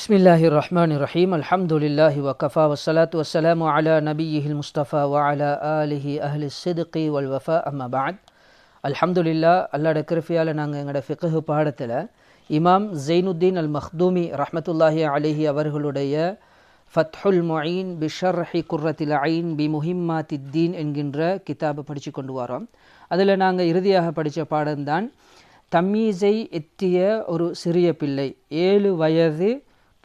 Bismillahirrahmanirrahim. Alhamdulillahi wa kafa wa salatu wa salamu ala nabiyyihil mustafa wa ala alihi ahli sidqi wal wafa amma ba'd. Alhamdulillah, அல்லாஹ்வுடைய கிருபையால நாங்கள் எங்களோட ஃபிக்ஹ் பாடத்தில் இமாம் ஜைனுத்தீன் அல் மக்தூமி ரஹ்மத்துல்லாஹி அலைஹி அவர்களுடைய ஃபத்ஹுல் முஈன் பிஷர்ஹி குர்ரத்தில் ஐன் பி முஹிம்மாத்தித்தீன் என்கின்ற கிதாபை படித்து கொண்டு வரோம். அதில் நாங்கள் இறுதியாக படித்த பாடம்தான் தம்மீஸை எத்திய ஒரு சிறிய பிள்ளை 7 வயது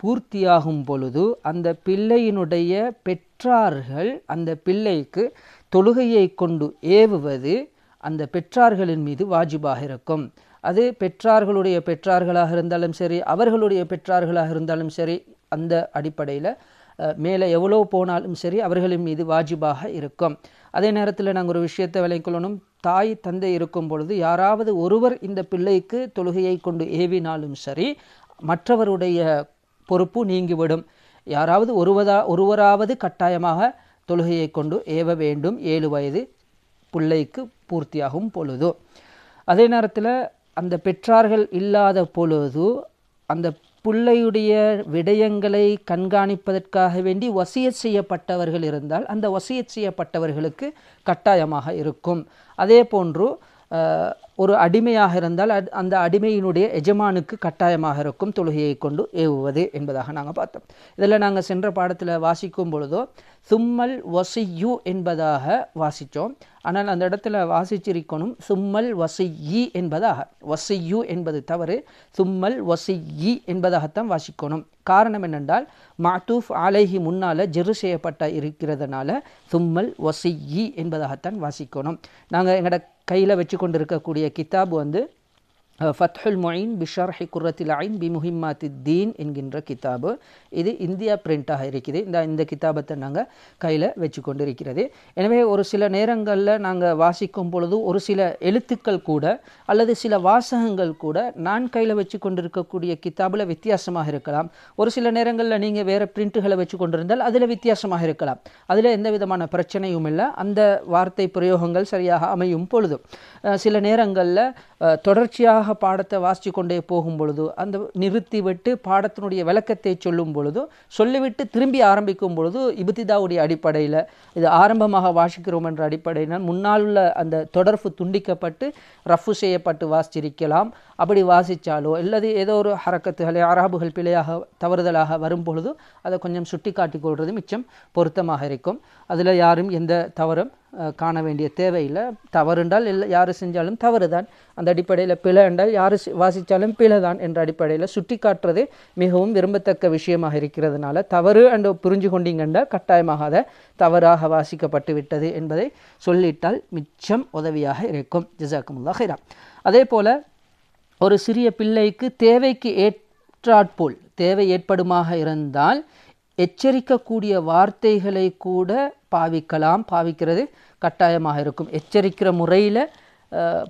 பூர்த்தியாகும் பொழுது அந்த பிள்ளையினுடைய பெற்றார்கள் அந்த பிள்ளைக்கு தொழுகையை கொண்டு ஏவுவது அந்த பெற்றார்களின் மீது வாஜிபாக இருக்கும். அது பெற்றார்களுடைய பெற்றார்களாக இருந்தாலும் சரி, அவர்களுடைய பெற்றார்களாக இருந்தாலும் சரி, அந்த அடிப்படையில் மேலே எவ்வளோ போனாலும் சரி அவர்களின் மீது வாஜிபாக இருக்கும். அதே நேரத்தில் நாங்கள் ஒரு விஷயத்தை விளைக்கொள்ளணும். தாய் தந்தை இருக்கும் பொழுது யாராவது ஒருவர் இந்த பிள்ளைக்கு தொழுகையை கொண்டு ஏவினாலும் சரி மற்றவருடைய பொறுப்பு நீங்கிவிடும். யாராவது ஒருவராவது கட்டாயமாக தொழுகையை கொண்டு ஏவ வேண்டும் 7 வயது பிள்ளைக்கு பூர்த்தியாகும் பொழுது. அதே நேரத்தில் அந்த பெற்றார்கள் இல்லாத பொழுது அந்த பிள்ளையுடைய விடயங்களை கண்காணிப்பதற்காக வேண்டி வசியத் செய்யப்பட்டவர்கள் இருந்தால் அந்த வசியத் செய்யப்பட்டவர்களுக்கு கட்டாயமாக இருக்கும். அதே போன்று ஒரு அடிமையாக இருந்தால் அந்த அடிமையினுடைய எஜமானுக்கு கட்டாயமாக இருக்கும் தொழுகையை கொண்டு ஏவுவது என்பதாக நாங்கள் பார்த்தோம். இதில் நாங்கள் சென்ற பாடத்தில் வாசிக்கும் பொழுதோ சும்மல் வசியு என்பதாக வாசித்தோம். ஆனால் அந்த இடத்துல வாசிச்சிருக்கணும் சும்மல் வசியி என்பதாக. வசியு என்பது தவறு, சும்மல் வசியி என்பதாகத்தான் வாசிக்கணும். காரணம் என்னென்றால் மாத்தூஃப் அலைஹி முன்னால் ஜெரு செய்யப்பட்ட இருக்கிறதுனால சும்மல் வசியி என்பதாகத்தான் வாசிக்கணும். நாங்கள் எங்களோட கையில் வச்சு கொண்டு இருக்கக்கூடிய கிதாப் வந்து ஃபத்ஹுல் முஈன் பிஷர்ஹி குர்ரத்தில் ஐன் பி முஹிம்மாத்தித்தீன் என்கின்ற கிதாபு. இது இந்தியா பிரிண்டாக இருக்குது. இந்த கிதாபத்தை நாங்கள் கையில் வச்சு கொண்டு இருக்கிறது. எனவே ஒரு சில நேரங்களில் நாங்கள் வாசிக்கும் பொழுது ஒரு சில எழுத்துக்கள் கூட அல்லது சில வாசகங்கள் கூட நான் கையில் வச்சு கொண்டு இருக்கக்கூடிய கிதாபில் வித்தியாசமாக இருக்கலாம். ஒரு சில நேரங்களில் நீங்கள் வேறு பிரிண்ட்டுகளை வச்சு கொண்டிருந்தால் அதில் வித்தியாசமாக இருக்கலாம். அதில் எந்த விதமான பிரச்சனையும் இல்லை. அந்த வார்த்தை பிரயோகங்கள் சரியாக அமையும் பொழுது சில நேரங்களில் தொடர்ச்சியாக பாடத்தை வாசித்து கொண்டே போகும் பொழுது அந்த நிறுத்தி விட்டு பாடத்தினுடைய விளக்கத்தை சொல்லும் பொழுது சொல்லிவிட்டு திரும்பி ஆரம்பிக்கும் பொழுது இப்திதாவுடைய அடிப்படையில் இது ஆரம்பமாக வாசிக்கிறோம் என்ற அடிப்படையில் முன்னால் உள்ள அந்த தொடர்பு துண்டிக்கப்பட்டு ரஃபு செய்யப்பட்டு வாசிச்சிருக்கலாம். அப்படி வாசித்தாலோ அல்லது ஏதோ ஒரு ஹரக்கத்துகளை அராபுகள் பிழையாக தவறுதலாக வரும் பொழுது அதை கொஞ்சம் சுட்டி காட்டி கொள்வது மிச்சம் பொருத்தமாக இருக்கும். அதில் யாரும் எந்த தவறும் காண வேண்டிய தேவையில்லை. தவறு என்றால் யார் செஞ்சாலும் தவறு தான். அந்த அடிப்படையில் பிழை என்றால் யார் வாசித்தாலும் பிழை தான் என்ற அடிப்படையில் சுட்டி காட்டுறது மிகவும் விரும்பத்தக்க விஷயமாக இருக்கிறதுனால தவறு என்று புரிஞ்சு கொண்டீங்கன்றால் கட்டாயமாக அதை தவறாக வாசிக்கப்பட்டு விட்டது என்பதை சொல்லிட்டால் மிச்சம் உதவியாக இருக்கும். ஜஸாக்குமுல்லாஹ் ஹைரா. அதே போல் ஒரு சிறிய பிள்ளைக்கு தேவைக்கு ஏற்றாற்போல் தேவை ஏற்படுமாக இருந்தால் எச்சரிக்கக்கூடிய வார்த்தைகளை கூட பாவிக்கிறது கட்டாயமாக இருக்கும். எச்சரிக்கிற முறையில்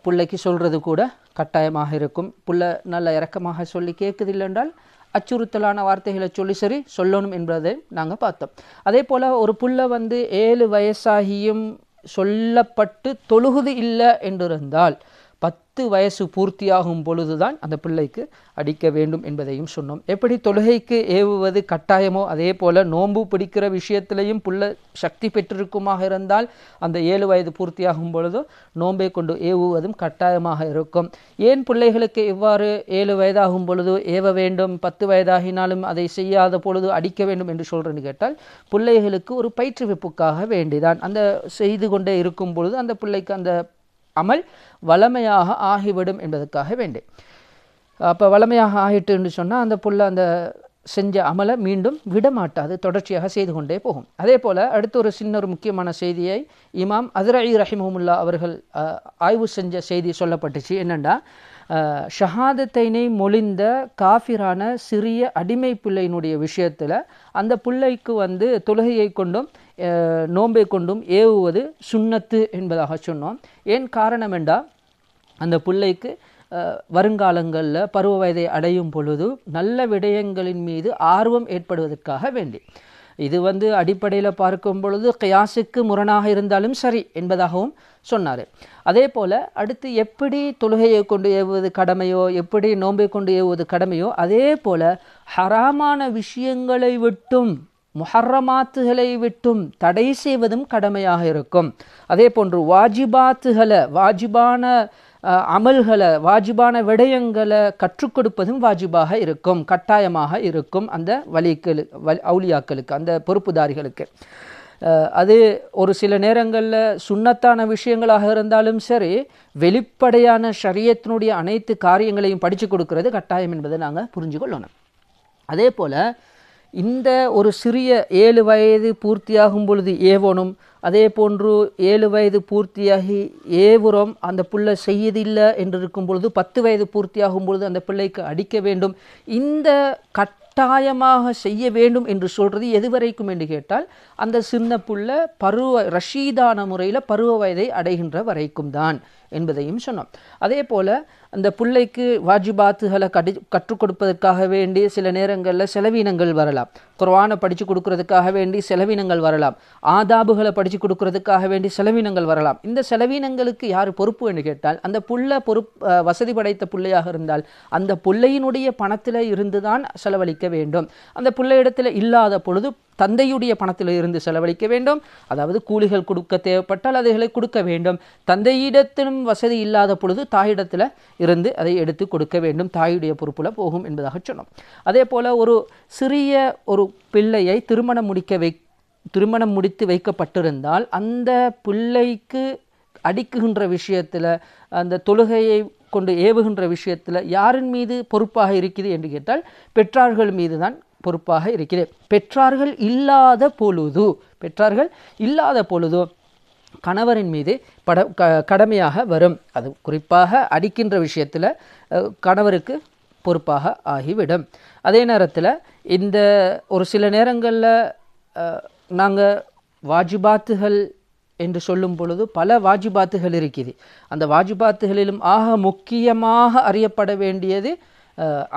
பிள்ளைக்கு சொல்கிறது கூட கட்டாயமாக இருக்கும். பிள்ளை நல்ல இறக்கமாக சொல்லி கேட்குதில்லை என்றால் அச்சுறுத்தலான வார்த்தைகளை சொல்லி சொல்லணும் என்பதை நாங்கள் பார்த்தோம். அதே போல் ஒரு பிள்ளை 7 வயசாகியும் சொல்லப்பட்டு தொழுகுது இல்லை என்றிருந்தால் 10 வயசு பூர்த்தியாகும் பொழுதுதான் அந்த பிள்ளைக்கு அடிக்க வேண்டும் என்பதையும் சொன்னோம். எப்படி தொழுகைக்கு ஏவுவது கட்டாயமோ அதே போல் நோன்பு பிடிக்கிற விஷயத்திலையும் புள்ள சக்தி பெற்றிருக்குமாக இருந்தால் அந்த 7 வயது பூர்த்தியாகும் பொழுதோ நோன்பை கொண்டு ஏவுவதும் கட்டாயமாக இருக்கும். ஏன் பிள்ளைகளுக்கு இவ்வாறு 7 வயதாகும் பொழுது ஏவ வேண்டும், 10 வயதாகினாலும் அதை செய்யாத பொழுது அடிக்க வேண்டும் என்று சொல்கிறேன்னு கேட்டால் பிள்ளைகளுக்கு ஒரு பயிற்றுவிப்புக்காக வேண்டிதான். அந்த செய்து கொண்டே இருக்கும் பொழுது அந்த பிள்ளைக்கு அந்த அமல் வளமையாக ஆகிவிடும் என்பதற்காக வேண்டி. அப்போ வளமையாக ஆகிட்டுன்னு சொன்னால் அந்த புள்ள அந்த செஞ்ச அமலை மீண்டும் விடமாட்டாது, தொடர்ச்சியாக செய்து கொண்டே போகும். அதே போல் அடுத்து ஒரு சின்ன ஒரு முக்கியமான செய்தியை இமாம் அஸ்ரஇ ரஹிமஹுல்லா அவர்கள் ஆய்வு செஞ்ச செய்தி சொல்லப்பட்டுச்சு. என்னென்னா ஷஹாதத்தைனை மொழிந்த காஃபிரான சிறிய அடிமை பிள்ளையினுடைய விஷயத்தில் அந்த பிள்ளைக்கு தொழுகையை கொண்டும் நோன்பை கொண்டும் ஏவுவது சுன்னத்து என்பதாக சொன்னோம். ஏன் காரணம் என்றால் அந்த பிள்ளைக்கு வருங்காலங்களில் பருவ வயதை அடையும் பொழுது நல்ல விடயங்களின் மீது ஆர்வம் ஏற்படுவதற்காக வேண்டி இது அடிப்படையில் பார்க்கும் பொழுது கியாஸுக்கு முரணாக இருந்தாலும் சரி என்பதாகவும் சொன்னார். அதே போல் அடுத்து எப்படி தொழுகையை கொண்டு ஏவுவது கடமையோ, எப்படி நோன்பை கொண்டு ஏவுவது கடமையோ, அதே போல் ஹராமான விஷயங்களை விட்டும் முஹர்ரமாத்துகளை விட்டும் தடை செய்வதும் கடமையாக இருக்கும். அதே போன்று வாஜிபான அமல்களை, வாஜிபான விடயங்களை கற்றுக் கொடுப்பதும் வாஜிபாக இருக்கும், கட்டாயமாக இருக்கும் அந்த அவுலியாக்களுக்கு, அந்த பொறுப்புதாரிகளுக்கு. அது ஒரு சில நேரங்களில் சுன்னத்தான விஷயங்களாக இருந்தாலும் சரி, வெளிப்படையான ஷரியத்தினுடைய அனைத்து காரியங்களையும் படித்து கொடுக்கறது கட்டாயம் என்பதை நாங்கள் புரிஞ்சு கொள்ளணும். அதே போல் இந்த ஒரு சிறிய 7 வயது பூர்த்தியாகும் பொழுது ஏவணும், அதே போன்று 7 வயது பூர்த்தியாகி ஏவுறோம், அந்த பிள்ளை செய்யதில்லை என்று இருக்கும் பொழுது 10 வயது பூர்த்தியாகும் பொழுது அந்த பிள்ளைக்கு அடிக்க வேண்டும். இந்த கட்டாயமாக செய்ய வேண்டும் என்று சொல்கிறது எது வரைக்கும் என்று கேட்டால், அந்த சின்ன பிள்ளை ரஷீதான முறையில் பருவ வயதை அடைகின்ற வரைக்கும் தான் என்பதையும் சொன்னோம். அதே போல் அந்த பிள்ளைக்கு வாஜிபாத்துகளை கற்றுக் கொடுப்பதற்காக வேண்டி சில நேரங்களில் செலவினங்கள் வரலாம். குர்ஆனை படித்து கொடுக்கறதுக்காக வேண்டி செலவினங்கள் வரலாம், ஆதாபுகளை படித்து கொடுக்கறதுக்காக வேண்டி செலவினங்கள் வரலாம். இந்த செலவினங்களுக்கு யார் பொறுப்பு என்று கேட்டால், அந்த புள்ள வசதி படைத்த பிள்ளையாக இருந்தால் அந்த பிள்ளையினுடைய பணத்தில் இருந்து தான் செலவழிக்க வேண்டும். அந்த பிள்ளையிடத்தில் இல்லாத பொழுது தந்தையுடைய பணத்தில் இருந்து செலவழிக்க வேண்டும். அதாவது கூலிகள் கொடுக்க தேவைப்பட்டால் அதைகளை கொடுக்க வேண்டும். தந்தையிடத்திலும் வசதி இல்லாத பொழுது தாயிடத்தில் இருந்து அதை எடுத்து கொடுக்க வேண்டும், தாயுடைய பொறுப்புல போகும் என்பதாக சொன்னோம். அதே போல் ஒரு சிறிய ஒரு பிள்ளையை திருமணம் முடித்து வைக்கப்பட்டிருந்தால் அந்த பிள்ளைக்கு அடிக்குகின்ற விஷயத்தில், அந்த தொழுகையை கொண்டு ஏவுகின்ற விஷயத்தில் யாரின் மீது பொறுப்பாக இருக்குது என்று கேட்டால் பெற்றார்கள் மீது தான் பொறுப்பாக இருக்கிறது. பெற்றார்கள் இல்லாத பொழுது கணவரின் மீது கடமையாக வரும். அது குறிப்பாக அடிக்கின்ற விஷயத்தில் கணவருக்கு பொறுப்பாக ஆகிவிடும். அதே நேரத்தில் இந்த ஒரு சில நேரங்களில் நாங்கள் வாஜிபாத்துகள் என்று சொல்லும் பொழுது பல வாஜிபாத்துகள் இருக்குது. அந்த வாஜிபாத்துகளிலும் ஆக முக்கியமாக அறியப்பட வேண்டியது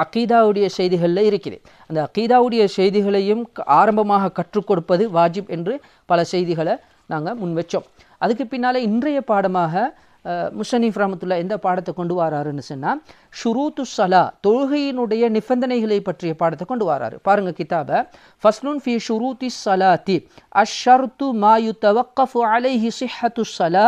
அகீதாவுடைய செய்திகளில் இருக்குது. அந்த அகீதாவுடைய செய்திகளையும் ஆரம்பமாக கற்றுக் கொடுப்பது வாஜிப் என்று பல செய்திகளை நாங்கள் முன்வச்சோம். அதுக்கு பின்னால் இன்றைய பாடமாக முஸன்னிஃப் ரஹ்மத்துல்லாஹி எந்த பாடத்தை கொண்டு வராருன்னு சொன்னால், ஷுரூத்து ஸலா, தொழுகையினுடைய நிபந்தனைகளை பற்றிய பாடத்தை கொண்டு வராரு. பாருங்க கிதாப. ஃபஸ்லுன் ஃபி ஷுரூத்தி ஸலாத்தி அஷ்ஷர்து மா யுதவக்கஃபு அலைஹி ஸிஹ்ஹத்து ஸலா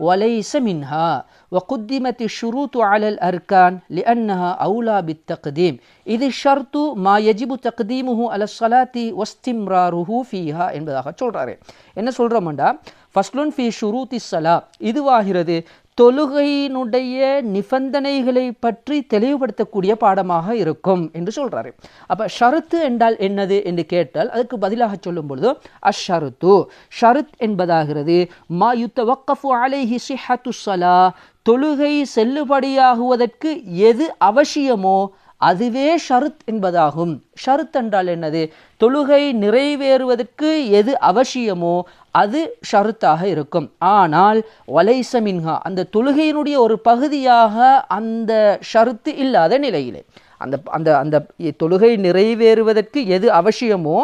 வலைஸ மின்ஹா وقدمت الشروط على الأركان لأنها أولى بالتقديم إذ الشرط ما يجب تقديمه على الصلاة واستمراره فيها என்பதாக சொல்றாரு. என்ன சொல்றோம்டா, ஃபஸ்லுன் ஃபி ஷுரூத்தி ஸலா, இதுவாகிறது தொழுகையினுடைய நிபந்தனைகளை பற்றி தெளிவுபடுத்தக்கூடிய பாடமாக இருக்கும் என்று சொல்றாரு. அப்ப ஷருத்து என்றால் என்னது என்று கேட்டால் அதுக்கு பதிலாக சொல்லும் பொழுது அஷ்ஷருத்து, ஷருத் என்பதாகிறது மா யுத்தவக்கஃபு அலைஹி ஸிஹ்ஹத்து ஸலா, தொழுகை செல்லுபடியாகுவதற்கு எது அவசியமோ அதுவே ஷருத் என்பதாகும். ஷருத் என்றால் என்னது? தொழுகை நிறைவேறுவதற்கு எது அவசியமோ அது ஷருத்தாக இருக்கும். ஆனால் வலைஸ மின்ஹா, அந்த தொழுகையினுடைய ஒரு பகுதியாக அந்த ஷருத்து இல்லாத நிலையிலே, அந்த அந்த தொழுகை நிறைவேறுவதற்கு எது அவசியமோ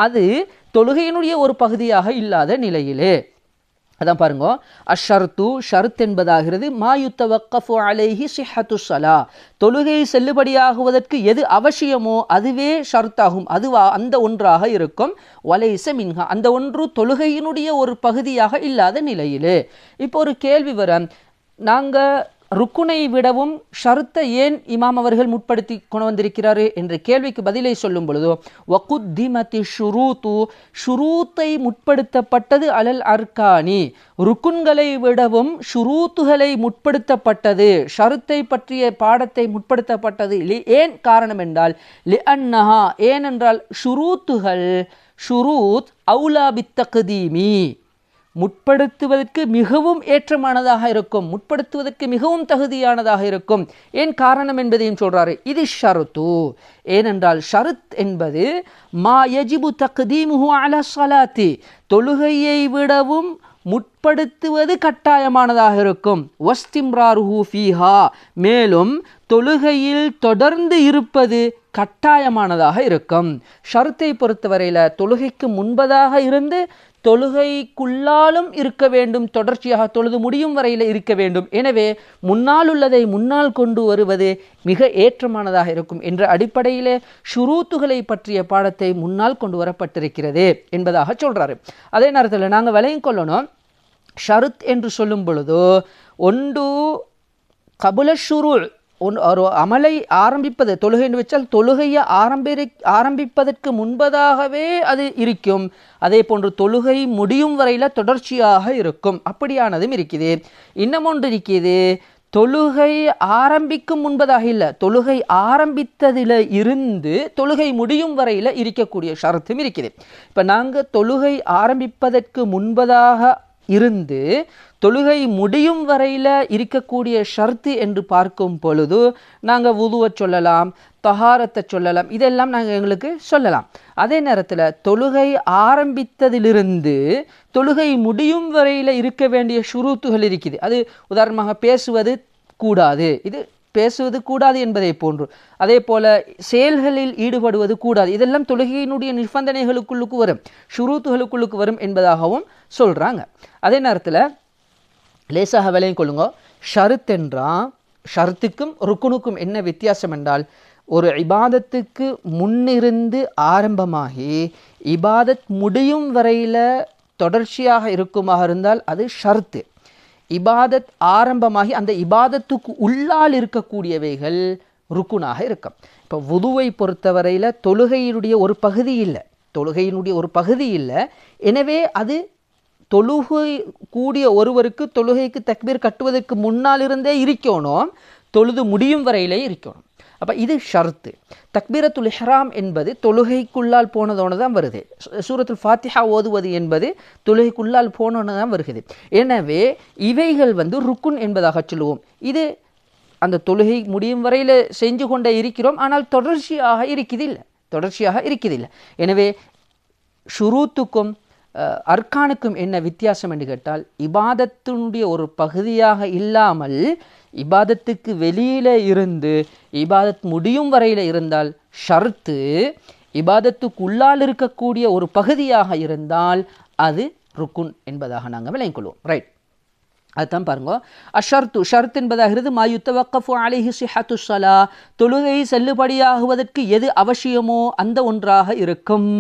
அது தொழுகையினுடைய ஒரு பகுதியாக இல்லாத நிலையிலே. அதான் பாருங்க, அஷ்ஷர்து, ஷருத் என்பதாகிறது மா யுத்தவக்கஃபு அலைஹி ஸிஹ்ஹத்து ஸலா, தொழுகை செல்லுபடியாகுவதற்கு எது அவசியமோ அதுவே ஷருத்தாகும், அது அந்த ஒன்றாக இருக்கும். வலைஸ மின்ஹா, அந்த ஒன்று தொழுகையினுடைய ஒரு பகுதியாக இல்லாத நிலையிலே. இப்போ ஒரு கேள்வி வரும், நாங்கள் ருக்குனை விடவும் ஷருத்தை ஏன் இமாம் அவர்கள் முற்படுத்தி கொண்டு வந்திருக்கிறாரு என்ற கேள்விக்கு பதிலை சொல்லும் பொழுதோ, வகுத்திமதி ஷுரூத்து, ஷுரூத்தை முற்படுத்தப்பட்டது அலல் அர்கானி, ருக்குன்களை விடவும் ஷுரூத்துகளை முற்படுத்தப்பட்டது, ஷருத்தை பற்றிய பாடத்தை முற்படுத்தப்பட்டது. ஏன் காரணம் என்றால் லிஅன்னஹா, ஏனென்றால் ஷுரூத்துகள், ஷுரூத் அவுலா பித்தக்தீமி, முற்படுத்துவதற்கு மிகவும் ஏற்றமானதாக இருக்கும், முற்படுத்துவதற்கு மிகவும் தகுதியானதாக இருக்கும். ஏன் காரணம் என்பதையும் சொல்றாரு. இது ஷருத்து, ஏனென்றால் ஷருத் என்பது மா யஜிபு தக்தீமுஹு அலா ஸலாத்தி, தொழுகையை விடவும் முற்படுத்துவது கட்டாயமானதாக இருக்கும். வஸ்திம்ராருஹு ஃபீஹா, மேலும் தொழுகையில் தொடர்ந்து இருப்பது கட்டாயமானதாக இருக்கும். ஷர்த்தை பொறுத்தவரையில் தொழுகைக்கு முன்பதாக இருந்து தொழுகைக்குள்ளாலும் இருக்க வேண்டும், தொடர்ச்சியாக தொழுது முடியும் வரையில் இருக்க வேண்டும். எனவே முன்னால் உள்ளதை முன்னால் கொண்டு வருவது மிக ஏற்றமானதாக இருக்கும் என்ற அடிப்படையிலே ஷுரூத்துகளை பற்றிய பாடத்தை முன்னால் கொண்டு வரப்பட்டிருக்கிறது என்பதாக சொல்றாரு. அதே நேரத்தில் நாங்கள் விலையும் கொள்ளணும், ஷருத் என்று சொல்லும் பொழுதோ ஒன்று கபுல ஷுரூ, ஒரு அமலை ஆரம்பிப்பது, தொழுகை என்று வச்சால் தொழுகையை ஆரம்பிப்பதற்கு முன்பதாகவே அது இருக்கும். அதே போன்று தொழுகை முடியும் வரையில் தொடர்ச்சியாக இருக்கும். அப்படியானதும் இருக்குது. இன்னும் ஒன்று இருக்குது, தொழுகை ஆரம்பிக்கும் முன்பதாக இல்லை, தொழுகை ஆரம்பித்ததில் இருந்து தொழுகை முடியும் வரையில் இருக்கக்கூடிய ஷரத்தும் இருக்குது. இப்போ நாங்கள் தொழுகை ஆரம்பிப்பதற்கு முன்பதாக இருந்து தொழுகை முடியும் வரையில் இருக்கக்கூடிய ஷர்த்து என்று பார்க்கும் பொழுது நாங்கள் வுதுவை சொல்லலாம், தஹாரத்தை சொல்லலாம், இதெல்லாம் நாங்கள் எங்களுக்கு சொல்லலாம். அதே நேரத்தில் தொழுகை ஆரம்பித்ததிலிருந்து தொழுகை முடியும் வரையில் இருக்க வேண்டிய ஷுரூத்துகள் இருக்குது. அது உதாரணமாக பேசுவது கூடாது, இது பேசுவது கூடாது என்பதை போன்று, அதே போல செயல்களில் ஈடுபடுவது கூடாது, இதெல்லாம் தொழுகையினுடைய நிபந்தனைகளுக்குள்ளுக்கு வரும், ஷுரூத்துகளுக்குள்ளுக்கு வரும் என்பதாகவும் சொல்கிறாங்க. அதே நேரத்தில் லேசாக விலையும் கொள்ளுங்க, ஷருத் என்றால் ஷருத்துக்கும் ருக்குனுக்கும் என்ன வித்தியாசம் என்றால், ஒரு இபாதத்துக்கு முன்னிருந்து ஆரம்பமாகி இபாதத் முடியும் வரையில் தொடர்ச்சியாக இருக்குமாக இருந்தால் அது ஷர்த்து. இபாதத் ஆரம்பமாகி அந்த இபாதத்துக்கு உள்ளால் இருக்கக்கூடியவைகள் ருக்குனாக இருக்கும். இப்போ வுதுவை பொறுத்தவரையில் தொழுகையினுடைய ஒரு பகுதி இல்லை, தொழுகையினுடைய ஒரு பகுதி இல்லை. எனவே அது தொழுகை கூடிய ஒருவருக்கு தொழுகைக்கு தக்பீர் கட்டுவதற்கு முன்னால் இருந்தே இருக்கணும், தொழுது முடியும் வரையிலே இருக்கணும். அப்போ இது ஷர்த்து. தக்பீரத்துல் இஹ்ராம் என்பது தொழுகைக்குள்ளால் போனதோடு தான் வருது. சூரத்துல் ஃபாத்திஹா ஓதுவது என்பது தொழுகைக்குள்ளால் போனோன்னு தான் வருகிறது. எனவே இவைகள் ருக்குன் என்பதாக சொல்லுவோம். இது அந்த தொழுகை முடியும் வரையில் செஞ்சு கொண்டே இருக்கிறோம், ஆனால் தொடர்ச்சியாக இருக்குதில்லை. எனவே ஷுரூத்துக்கும் அர்கானுக்கும் என்ன வித்தியாசம் என்று கேட்டால், இபாதத்தினுடைய ஒரு பகுதியாக இல்லாமல் இபாதத்துக்கு வெளியில இருந்து இபாதத் முடியும் வரையில் இருந்தால் ஷர்த்து, இபாதத்துக்கு உள்ளால் இருக்கக்கூடிய ஒரு பகுதியாக இருந்தால் அது ருக்குன் என்பதாக நாங்கள் விளங்கிக் கொள்வோம். ரைட், அதுதான் பாருங்க. அஷர்த்து, ஷர்த் என்பதாகிறது மா யுத்தவக்கஃபு அலைஹி ஸிஹத்து ஸலா, தொழுகை செல்லுபடியாகுவதற்கு எது அவசியமோ அந்த ஒன்றாக இருக்கும்.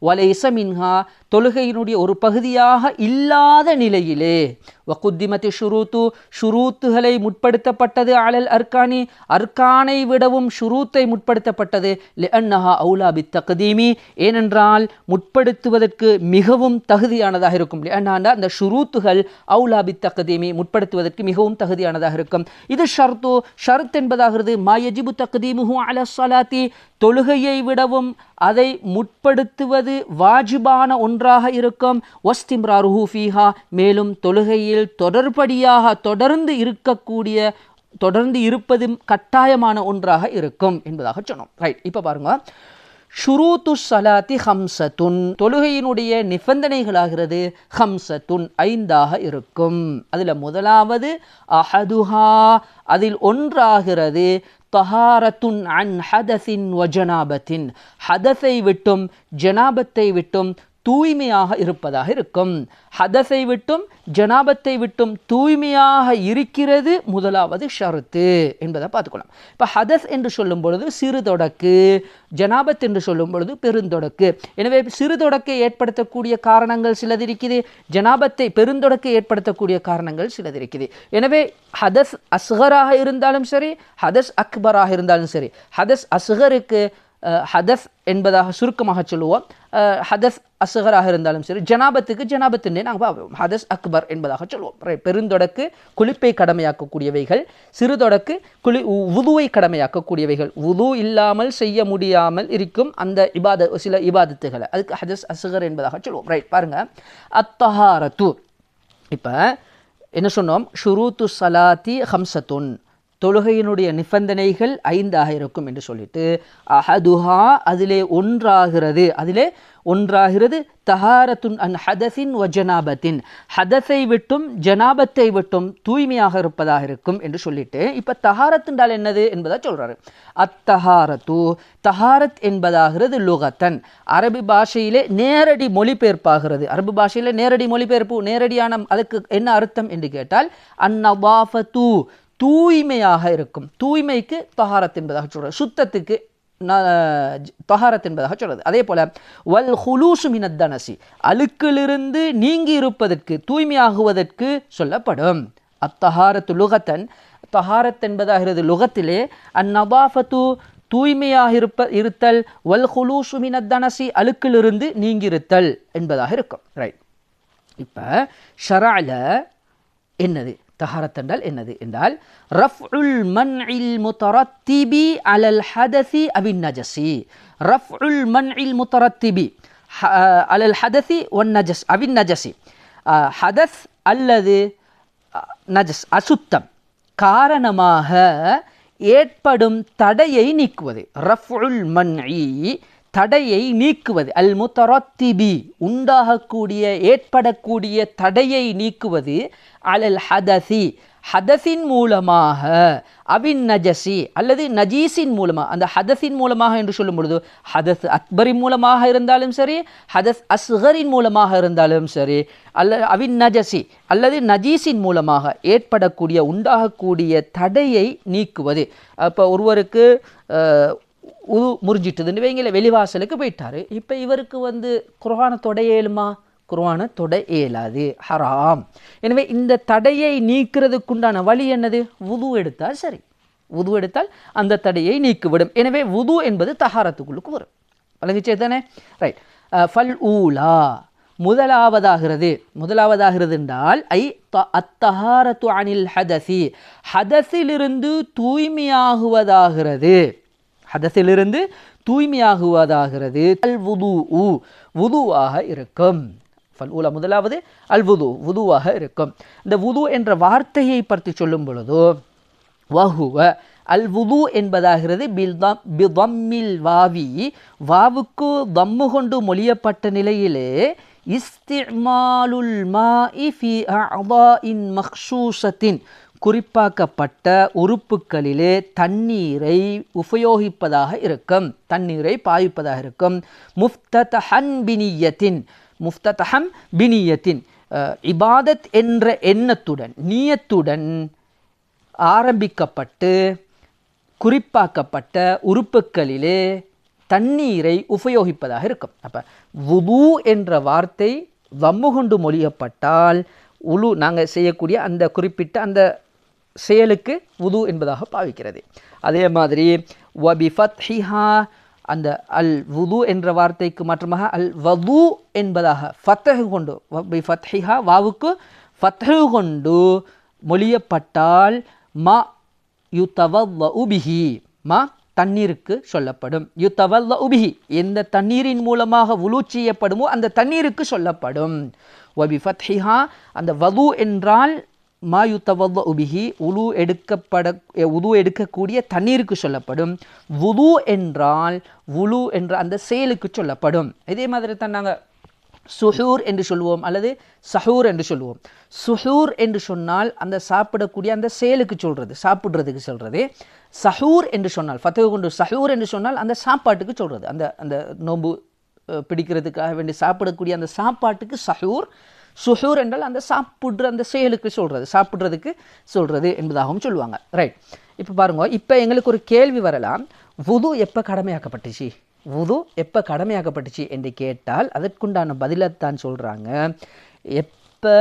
வலைஸ மின்ஹா, தொழுகையினுடைய ஒரு பகுதியாக இல்லாத நிலையிலே. வகுத்திமதி ஷுரூத்து, ஷுரூத்துகளை முற்படுத்தப்பட்டது. அலல் அர்கானி, அர்கானை விடவும் ஷுரூத்தை முற்படுத்தப்பட்டது. லிஅன்னஹா அவுலா பித் தக்தீமி, ஏனென்றால் முற்படுத்துவதற்கு மிகவும் தகுதியானதாக இருக்கும். லிஅன்னா, அந்த ஷுரூத்துகள் அவுலா பித் தக்தீமி, முற்படுத்துவதற்கு மிகவும் தகுதியானதாக இருக்கும். இது ஷர்த்து, ஷர்த் என்பதாகிறது மா யஜிபு தக்தீமுஹு அலா ஸலாத்தி, தொழுகையை விடவும் அதை முற்படுத்துவது வாஜிபான ஒன்றாக இருக்கும். வஸ்திம்ராருஹு ஃபீஹா, மேலும் தொழுகையில் தொடர்படியாக தொடர்ந்து இருப்பதும் கட்டாயமான ஒன்றாக இருக்கும் என்பதாக சொன்னோம். ரைட், இப்போ பாருங்க, ஷுரூத்து ஸலாத்தி ஹம்சத்துன், தொழுகையினுடைய நிபந்தனைகளாகிறது ஹம்சத்துன், 5 இருக்கும். அதில் முதலாவது அஹதுஹா, அதில் ஒன்றாகிறது தஹாரத்துன் அன் ஹதஸின் வ ஜனாபத்தின், ஹதஸை விட்டும் ஜனாபத்தை விட்டும் தூய்மையாக இருப்பதாக இருக்கும். ஹதஸை விட்டும் ஜனாபத்தை விட்டும் தூய்மையாக இருக்கிறது முதலாவது ஷர்த்து என்பதை பார்த்துக்கலாம். இப்போ ஹதஸ் என்று சொல்லும் பொழுது சிறு தொடக்கு, ஜனாபத் என்று சொல்லும் பொழுது பெருந்தொடக்கு. எனவே சிறு தொடக்கை ஏற்படுத்தக்கூடிய காரணங்கள் சிலது இருக்குது, ஜனாபத்தை பெருந்தொடக்கை ஏற்படுத்தக்கூடிய காரணங்கள் சிலது இருக்குது. எனவே ஹதஸ் அஸ்கராக இருந்தாலும் சரி, ஹதஸ் அக்பராக இருந்தாலும் சரி, ஹதஸ் அஸ்கருக்கு ஹதஸ் என்பதாக சுருக்கமாக சொல்லுவோம், ஹதஸ் அஸ்கராக இருந்தாலும் சரி, ஜனாபத்துக்கு ஜனாபத்துன்னே நாங்கள் பார்ப்போம், ஹதஸ் அக்பர் என்பதாக சொல்லுவோம். பெருந்தொடக்கு குளிப்பை கடமையாக்கக்கூடியவைகள், சிறுதொடக்கு வுதுவை கடமையாக்கக்கூடியவைகள், வுது இல்லாமல் செய்ய முடியாமல் இருக்கும் அந்த சில இபாதத்துகளை, அதுக்கு ஹதஸ் அஸ்கர் என்பதாக சொல்லுவோம். ரைட், பாருங்க, அத்தஹாரத்து. இப்போ என்ன சொன்னோம், ஷுரூத்து ஸலாத்தி ஹம்சத்துன், தொழுகையினுடைய நிபந்தனைகள் 5 இருக்கும் என்று சொல்லிட்டு அஹதுஹா அதிலே ஒன்றாகிறது தஹாரத்துன் அன் ஹதஸின் வ ஜனாபத்தின், ஹதஸை விட்டும் ஜனாபத்தை விட்டும் தூய்மையாக இருப்பதாக இருக்கும் என்று சொல்லிட்டு இப்போ தஹாரத் என்றால் என்னது என்பதை சொல்றாரு. அத்தஹாரத்து, தஹாரத் என்பதாகிறது லுகத்தன், அரபி பாஷையிலே நேரடி மொழிபெயர்ப்பாகிறது. அரபு பாஷையிலே நேரடி மொழிபெயர்ப்பு, நேரடியான அதுக்கு என்ன அர்த்தம் என்று கேட்டால் அந்நவாஃபத்து, தூய்மையாக இருக்கும். தூய்மைக்கு தஹாரத் என்பதாக சொல்றாரு, சுத்தத்துக்கு தஹாரத் என்பதாக சொல்றது. அதே போல வல் ஹுலூசு மினத் தனசி, அழுக்கிலிருந்து நீங்கி இருப்பதற்கு, தூய்மையாகுவதற்கு சொல்லப்படும். அத்தஹாரத்து லுகத்தன், தஹாரத் என்பதாகிறது லுகத்திலே அந்நபாஃபத்து, தூய்மையாக இருத்தல், வல் ஹுலூசு மினத் தனசி, அழுக்கிலிருந்து நீங்கிருத்தல் என்பதாக இருக்கும். ரைட். இப்போ ஷரஅல என்னது, தஹாரத் என்றால் என்னது என்றால் ரஃப்உல் மன்இல் முத்தரத்திபி அலல் ஹதஸி அவின் நஜஸி. ரஃப்உல் மன்இல் முத்தரத்திபி அலல் ஹதஸி வன் நஜஸ் அவின் நஜஸி, ஹதஸ் அல்லது நஜஸ் அசுத்தம் காரணமாக ஏற்படும் தடையை நீக்குவது. ரஃப்உல் மன்இ, தடையை நீக்குவது, அல் முத்தரத்திபி, உண்டாகக்கூடிய ஏற்படக்கூடிய தடையை நீக்குவது, அலல் ஹதசி, ஹதஸின் மூலமாக, அவின் நஜசி அல்லது நஜீஸின் மூலமாக. அந்த ஹதஸின் மூலமாக என்று சொல்லும் பொழுது ஹதஸ் அக்பரின் மூலமாக இருந்தாலும் சரி, ஹதஸ் அஸ்கரின் மூலமாக இருந்தாலும் சரி, அல்லது அவின் நஜசி அல்லது நஜீஸின் மூலமாக ஏற்படக்கூடிய உண்டாகக்கூடிய தடையை நீக்குவது. அப்போ ஒருவருக்கு முறிஞ்சிட்டுதுன்னு வைங்கள, வெளிவாசலுக்கு போயிட்டாரு. இப்போ இவருக்கு குர்ஆனை தொட இயலுமா? குர்ஆனை தொட இயலாது, ஹராம். எனவே இந்த தடையை நீக்கிறதுக்குண்டான வழி என்னது? வுது எடுத்தால் சரி, வுது எடுத்தால் அந்த தடையை நீக்கிவிடும். எனவே வுது என்பது தஹாரத்துக்குள்ளுக்கு வரும். வழங்கிச்சே தானே? ரைட். ஃபல் ஊலா, முதலாவதாகிறது என்றால் அத்தஹாரத்து அனில் ஹதஸி, ஹதஸிலிருந்து தூய்மையாகுவதாகிறது. ஹதஸிலிருந்து தூய்மையாகுவதாகிறது. அல் வுது, வுதுவாக இருக்கும். ஃபல்ஊலா முதலாவது அல் வுது, வுதுவாக இருக்கும். இந்த வுது என்ற வார்த்தையை பற்றி சொல்லும் பொழுதோ வஹுவ, அல் வுது என்பதாகிறது பிதம்மில் வாவி, வாவுக்கு தம்மு கொண்டு மொழியப்பட்ட நிலையிலே இஸ்திமாலுல் மாஇ ஃபி அஅதாஇன் மக்சூஸத்தின், குறிப்பாக்கப்பட்ட உறுப்புகளிலே தண்ணீரை உபயோகிப்பதாக இருக்கும், தண்ணீரை பாய்ப்பதாக இருக்கும். முஃப்ததஹன் பினியத்தின், இபாதத் என்ற எண்ணத்துடன், நியத்துடன் ஆரம்பிக்கப்பட்டு குறிப்பாக்கப்பட்ட உறுப்புகளிலே தண்ணீரை உபயோகிப்பதாக இருக்கும். அப்போ வுது என்ற வார்த்தை வம்மு கொண்டு மொழியப்பட்டால் உலு, நாங்கள் செய்யக்கூடிய அந்த குறிப்பிட்ட அந்த செயலுக்கு வுது என்பதாக பாவிக்கிறது. அதே மாதிரி வபி ஃபத்ஹிஹா, அந்த அல் வுது என்ற வார்த்தைக்கு மாற்றமாக அல் வது என்பதாக ஃபத்ஹு கொண்டு, வபி ஃபத்ஹிஹா, வாவுக்கு ஃபத்ஹு கொண்டு மொழியப்பட்டால் மா யுதவல்லஉ பிஹி, மா தண்ணீருக்கு சொல்லப்படும். யுதவல்லஉ பிஹி, எந்த தண்ணீரின் மூலமாக வுலு செய்யப்படுமோ அந்த தண்ணீருக்கு சொல்லப்படும். வபி ஃபத்ஹிஹா, அந்த வது என்றால் மா யுதவல்லஉ பிஹி, உது எடுக்கக்கூடிய தண்ணீருக்கு சொல்லப்படும். வுது என்றால் வுலு என்ற அந்த செயலுக்கு சொல்லப்படும். இதே மாதிரி தான் நாங்கள் சுஹூர் என்று சொல்லுவோம் அல்லது சஹூர் என்று சொல்லுவோம். சுஹூர் என்று சொன்னால் அந்த சாப்பிடக்கூடிய அந்த செயலுக்கு சொல்கிறது, சாப்பிட்றதுக்கு சொல்கிறது. சஹூர் என்று சொன்னால், ஃபத்ஹு கொண்டு சஹூர் என்று சொன்னால் அந்த சாப்பாட்டுக்கு சொல்கிறது, அந்த அந்த நோன்பு பிடிக்கிறதுக்காக வேண்டி சாப்பிடக்கூடிய அந்த சாப்பாட்டுக்கு சஹூர். சுஹூர் என்றால் அந்த சாப்பிட்ற அந்த செயலுக்கு சொல்கிறது, சாப்பிட்றதுக்கு சொல்கிறது என்பதாகவும் சொல்லுவாங்க. ரைட். இப்போ பாருங்க, இப்போ எங்களுக்கு ஒரு கேள்வி வரலாம், வுது எப்போ கடமையாக்கப்பட்டுச்சு, வுது எப்போ கடமையாக்கப்பட்டுச்சு என்று கேட்டால் அதற்குண்டான பதிலைத்தான் சொல்கிறாங்க. எப்போ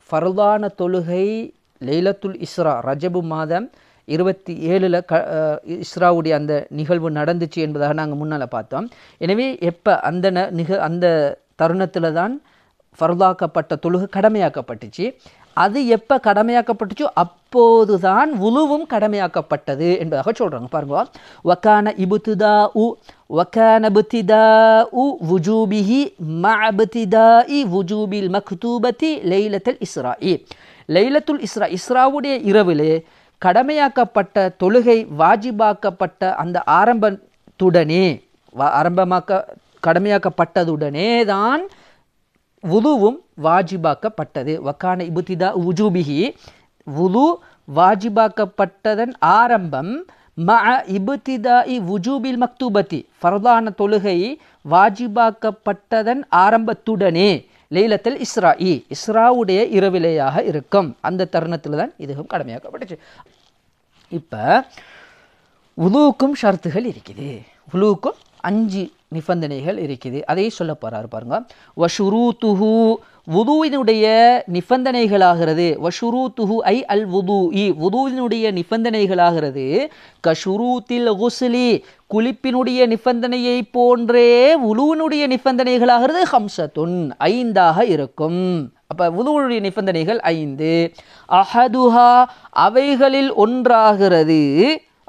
ஃபர்தான தொழுகை லைலத்துல் இஸ்ரா, ரஜபு மாதம் 27 இஸ்ராவுடைய அந்த நிகழ்வு நடந்துச்சு என்பதாக நாங்கள் முன்னால் பார்த்தோம். எனவே எப்போ அந்த தருணத்தில் தான் ஃபர்தாக்கப்பட்ட தொழுகை கடமையாக்கப்பட்டுச்சு. அது எப்போ கடமையாக்கப்பட்டுச்சோ அப்போதுதான் வுலுவும் கடமையாக்கப்பட்டது என்பதாக சொல்கிறாங்க. பாருங்க, வகான இப்திதாஉ வுஜூபிஹி மஅ இப்திதாஇ வுஜூபில் மக்தூபத்தி லைலத்துல் இஸ்ராஇ. லைலத்துல் இஸ்ரா, இஸ்ராவுடைய இரவிலே கடமையாக்கப்பட்ட தொழுகை வாஜிபாக்கப்பட்ட அந்த கடமையாக்கப்பட்டதுடனே தான் வுதுவும் வாஜிபாக்கப்பட்டது. வக்கான இபுத்திதா உஜூபிஹி, வுது வாஜிபாக்கப்பட்டதன் ஆரம்பம் மஅ இப்திதாஇ வுஜூபில் மக்தூபத்தி, ஃபர்தான தொழுகை வாஜிபாக்கப்பட்டதன் ஆரம்பத்துடனே லைலத்துல் இஸ்ராஇ, இஸ்ராவுடைய இரவிலேயாக இருக்கும். அந்த தருணத்தில் தான் இதுவும் கடமையாக்கப்பட்டுச்சு. இப்போ வுதுவுக்கும் ஷர்த்துகள் இருக்குது, வுதுவுக்கும் 5 நிபந்தனைகள் இருக்குது. அதை சொல்ல போறாரு பாருங்க. வஷுரூத்துஹு, வுதுவினுடைய நிபந்தனைகளாகிறது. வஷுரூத்துஹு ஐ அல் வுதுஇ, வுதுவினுடைய நிபந்தனைகளாகிறது. கஷுரூத்தில் குஸ்லி, குளிப்பினுடைய நிபந்தனையை போன்றே வுதுவினுடைய நிபந்தனைகளாகிறது. ஹம்சத்துன், 5ஆக இருக்கும். அப்ப வுதுவுடைய நிபந்தனைகள் 5. அஹதுஹா, அவைகளில் ஒன்றாகிறது.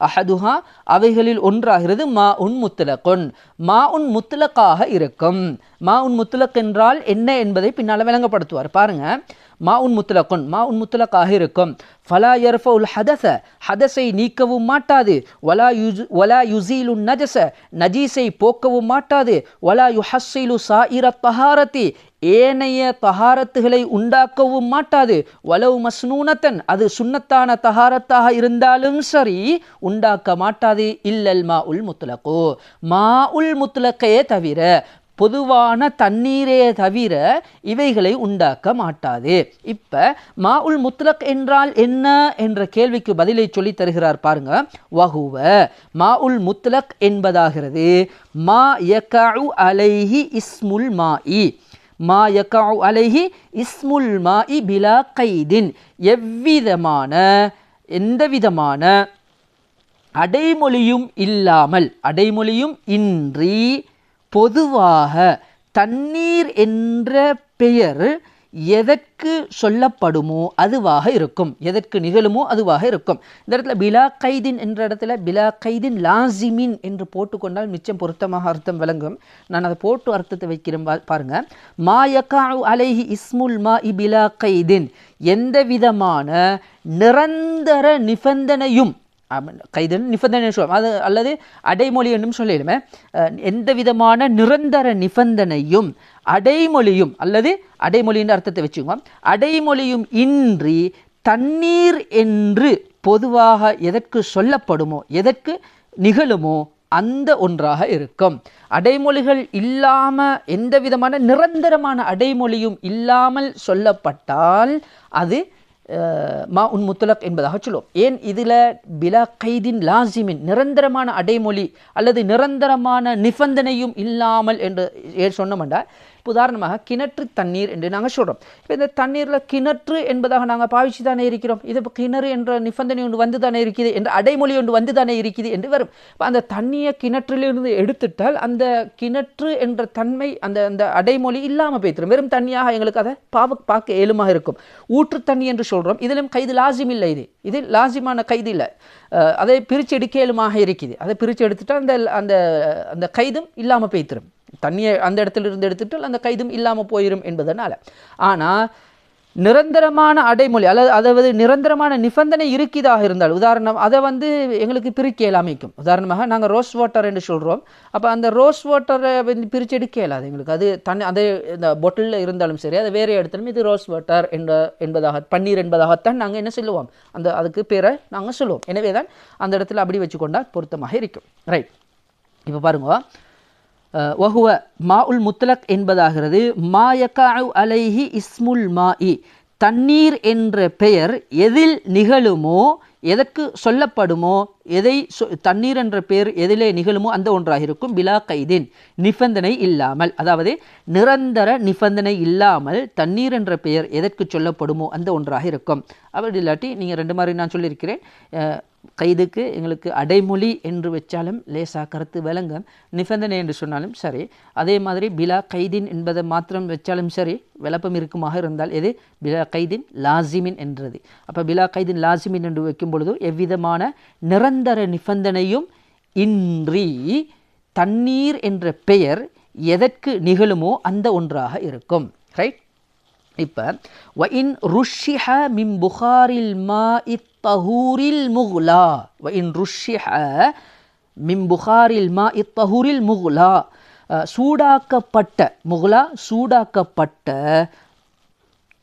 அஹதுஹா, அவைகளில் ஒன்றாகிறது. மா உன் முத்லகுன், மா உன் முத்லக்காக இருக்கும். மா உன் முத்லக் என்றால் என்ன என்பதை பின்னால் விளங்கப்படுத்துவார் பாருங்க. மா உன் முத்லகுன், மா உன் முத்லக்காக இருக்கும். ஃபலா யர்ஃபுல் ஹதஸ, ஹதஸை நீக்கவும் மாட்டாது. வலா யுஸீலு நஜஸ, நஜீஸை போக்கவும் மாட்டாது. வலா யுஹஸ்ஸிலு சாயிர தஹாரத்தி, ஏனைய தஹாரத்துகளை உண்டாக்கவும் மாட்டாது. வலவு மஸ்னூனத்தன், அது சுன்னத்தான தஹாரத்தாக இருந்தாலும் சரி உண்டாக்க மாட்டாது. இல்லல் மா உல் முத்லகு, மா உல் முத்லக்கே தவிர, பொதுவான தண்ணீரே தவிர இவைகளை உண்டாக்க மாட்டாது. இப்ப மா உல் முத்லக் என்றால் என்ன என்ற கேள்விக்கு பதிலை சொல்லி தருகிறார் பாருங்க. வஹுவ, மா உல் முத்லக் என்பதாகிறது மா யகஉ அலைஹி இஸ்முல் மாஇ, மா யகஉ அலைஹி இஸ்முல் மாஇ பிலா கைதின், எந்தவிதமான அடைமொழியும் இல்லாமல், அடைமொழியும் இன்றி பொதுவாக தண்ணீர் என்ற பெயர் எதற்கு சொல்லப்படுமோ அதுவாக இருக்கும், எதற்கு நிகழுமோ அதுவாக இருக்கும். இந்த இடத்துல பிலா கைதின் என்ற இடத்துல பிலா கைதின் லாசிமின் என்று போட்டுக்கொண்டால் மிச்சம் பொருத்தமாக அர்த்தம் விளங்கும். நான் அதை போட்டு அர்த்தத்தை வைக்கிறேன் பாருங்க. மா யகஉ அலைஹி இஸ்முல் மாஇ பிலா கைதின், எந்த விதமான நிரந்தர நிபந்தனையும், கைதன் நிபந்தனை சொல்லும் அது, அல்லது அடைமொழி என்றும் சொல்லிடுமே, எந்த விதமான நிரந்தர நிபந்தனையும் அடைமொழியும், அல்லது அடைமொழியின் அர்த்தத்தை வச்சுக்கோங்க, அடைமொழியும் இன்றி தண்ணீர் என்று பொதுவாக எதற்கு சொல்லப்படுமோ, எதற்கு நிகழுமோ அந்த ஒன்றாக இருக்கும். அடைமொழிகள் இல்லாம, எந்த விதமான நிரந்தரமான அடைமொழியும் இல்லாமல் சொல்லப்பட்டால் அது மா உன் முத்லக் என்பதாக சொல்லுவோம். ஏன் இதில் பிலா கைதின் லாசிமின், நிரந்தரமான அடைமொழி அல்லது நிரந்தரமான நிபந்தனையும் இல்லாமல் என்று சொன்னோம்னா, இப்போ உதாரணமாக கிணற்று தண்ணீர் என்று நாங்கள் சொல்கிறோம். இப்போ இந்த தண்ணீரில் கிணற்று என்பதாக நாங்கள் பாவிச்சு தானே இருக்கிறோம். இது இப்போ கிணறு என்ற நிபந்தனை ஒன்று வந்து தானே இருக்குது, என்ற அடைமொழி ஒன்று வந்து தானே இருக்குது என்று வரும். இப்போ அந்த தண்ணியை கிணற்றிலிருந்து எடுத்துட்டால் அந்த கிணற்று என்ற தன்மை, அந்த அந்த அடைமொழி இல்லாமல் போய்த்திரும். வெறும் தண்ணியாக எங்களுக்கு அதை பார்க்க இயலுமாக இருக்கும். ஊற்று தண்ணி என்று சொல்கிறோம், இதிலும் கைது லாசிம் இல்லை, இது லாசிமான கைது இல்லை. அதை பிரித்து எடுக்க இயலுமாக இருக்குது. அதை பிரித்து எடுத்துட்டால் அந்த அந்த அந்த கைதும் இல்லாமல் போய்த்திரும். தண்ணியை அந்த இடத்துல இருந்து எடுத்துட்டால் அந்த கைதும் இல்லாமல் போயிடும் என்பதனால. ஆனால் நிரந்தரமான அடைமொழி அதாவது நிரந்தரமான நிபந்தனை இருக்குதாக இருந்தால், உதாரணம் அதை எங்களுக்கு பிரிக்க இயலாமைக்கும். உதாரணமாக நாங்கள் ரோஸ் வாட்டர் என்று சொல்கிறோம். அப்போ அந்த ரோஸ் வாட்டரை பிரித்து எடுக்க இயலாது எங்களுக்கு. அது அதே இந்த பொட்டிலில் இருந்தாலும் சரி, அது வேறு இடத்துலையும் இது ரோஸ் வாட்டர் என்பதாக, பன்னீர் என்பதாகத்தான் நாங்கள் என்ன சொல்லுவோம், அதுக்கு பேரை நாங்கள் சொல்லுவோம். எனவே தான் அந்த இடத்துல அப்படி வச்சுக்கொண்டால் பொருத்தமாக இருக்கும். ரைட், இப்போ பாருங்க. வஹுவ மா உல் முத்லக் என்பதாகிறது மா யகஉ அலைஹி இஸ்முல் மாஇ, தண்ணீர் என்ற பெயர் எதில் நிகழுமோ, எதற்கு சொல்லப்படுமோ, தண்ணீர் என்ற பெயர் எதிலே நிகழுமோ அந்த ஒன்றாக இருக்கும். பிலா கைதின், நிபந்தனை இல்லாமல், அதாவது நிரந்தர நிபந்தனை இல்லாமல் தண்ணீர் என்ற பெயர் எதற்கு சொல்லப்படுமோ அந்த ஒன்றாக இருக்கும். அப்படி இல்லாட்டி நீங்கள் 2 மாதிரி நான் சொல்லியிருக்கிறேன். கைதுக்கு எங்களுக்கு அடைமொழி என்று வச்சாலும் லேசா கருத்து விளங்கும், நிபந்தனை என்று சொன்னாலும் சரி. அதே மாதிரி பிலா கைதின் என்பதை மாத்திரம் வச்சாலும் சரி, விளப்பம் இருக்குமாக இருந்தால் எது பிலா கைதின் லாசிமின் என்றது. அப்போ பிலா கைதின் லாசிமின் என்று வைக்கும் பொழுது எவ்விதமான நிரந்தர நிபந்தனையும் இன்றி தண்ணீர் என்ற பெயர் எதற்கு நிகழுமோ அந்த ஒன்றாக இருக்கும். ரைட், இப்போ வஇன் ருஷிஹ மின் புகாரில் மாஇ தஹூரில் முஹ்லா வஇன் ருஷிஹ மின் புகாரில் மாஇ தஹூரில் முஹ்லா சூடாக்கப்பட்ட முஹ்லா சூடாக்கப்பட்ட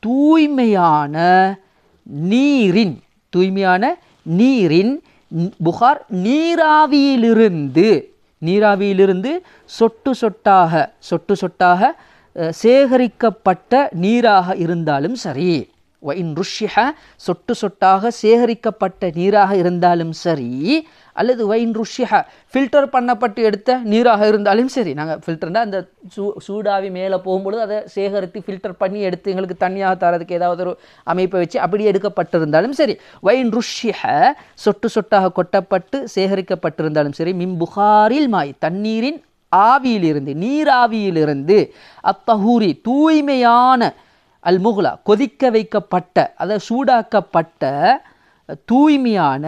தூய்மையான நீரின் புகார் நீராவியிலிருந்து சொட்டு சொட்டாக சேகரிக்கப்பட்ட நீராக இருந்தாலும் சரி, வஇன் ருஷிஹ சொட்டு சொட்டாக சேகரிக்கப்பட்ட நீராக இருந்தாலும் சரி, அல்லது வஇன் ருஷிஹ ஃபில்டர் பண்ணப்பட்டு எடுத்த நீராக இருந்தாலும் சரி. நாங்கள் ஃபில்டர்னா அந்த சூடாவி மேலே போகும்பொழுது அதை சேகரித்து ஃபில்டர் பண்ணி எடுத்து எங்களுக்கு தண்ணியாக தரதுக்கு ஏதாவது ஒரு அமைப்பை வச்சு அப்படியே எடுக்கப்பட்டிருந்தாலும் சரி, வஇன் ருஷிஹ சொட்டு சொட்டாக கொட்டப்பட்டு சேகரிக்கப்பட்டிருந்தாலும் சரி, மின் புகாரில் மாய் தண்ணீரின் ஆவியிலிருந்து நீராவியிலிருந்து அத்தஹூரி தூய்மையான அல் முஹ்லா கொதிக்க வைக்கப்பட்ட அதை சூடாக்கப்பட்ட தூய்மையான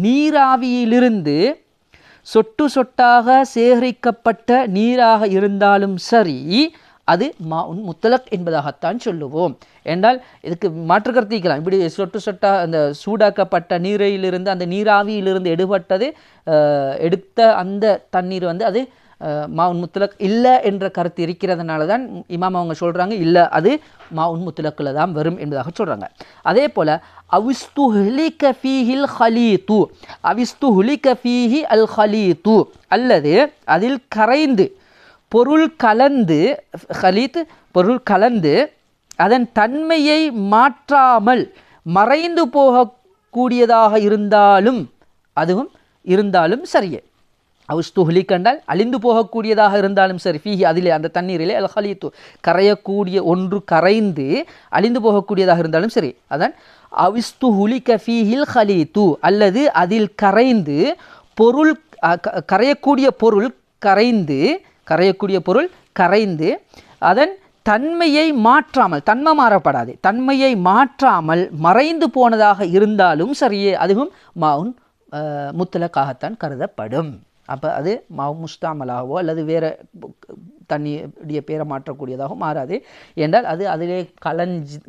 நீராவியிலிருந்து சொட்டு சொட்டாக சேகரிக்கப்பட்ட நீராக இருந்தாலும் சரி, அது மாஉன் முத்தலக் என்பதாகத்தான் சொல்லுவோம். என்றால் இதுக்கு மாற்று கருத்து இருக்கலாம். இப்படி சொட்டு சொட்டாக அந்த சூடாக்கப்பட்ட நீரிலிருந்து அந்த நீராவியிலிருந்து எடுத்த அந்த தண்ணீர் அது மாஉன் முத்தலக் இல்லை என்ற கருத்து இருக்கிறதுனால தான் இமாம் அவங்க சொல்கிறாங்க இல்லை அது மாஉன் முத்தலக்கில் தான் வரும் என்பதாக சொல்கிறாங்க. அதே போல் அவிஸ்துஹ்லிக ஃபீஹில் ஹலீத்து அல் ஹலீத்து அல்லது அதில் கரைந்து பொருள் கலந்து அதன் தன்மையை மாற்றாமல் மறைந்து போகக்கூடியதாக இருந்தாலும் சரியே. அவுஸ்துஹ்லி கண்டால் அழிந்து போகக்கூடியதாக இருந்தாலும் சரி, ஃபீஹி அதிலே அந்த தண்ணீரிலே அல் ஹலீத்து கரையக்கூடிய ஒன்று கரைந்து அழிந்து போகக்கூடியதாக இருந்தாலும் சரி. அதான் அவிஸ்துஹ்லிக ஃபீஹில் ஹலீத்து அல்லது அதில் கரைந்து பொருள் கரையக்கூடிய பொருள் கரைந்து அதன் தன்மையை மாற்றாமல் தன்மை மாறப்படாது தன்மையை மாற்றாமல் மறைந்து போனதாக இருந்தாலும் சரியே, அதுவும் மாவுன் முத்தலக்காகத்தான் கருதப்படும். அப்போ அது மாவு முஸ்தாமலாகவோ அல்லது வேறு தண்ணியுடைய பேரை மாற்றக்கூடியதாக மாறாது. என்றால் அது அதிலே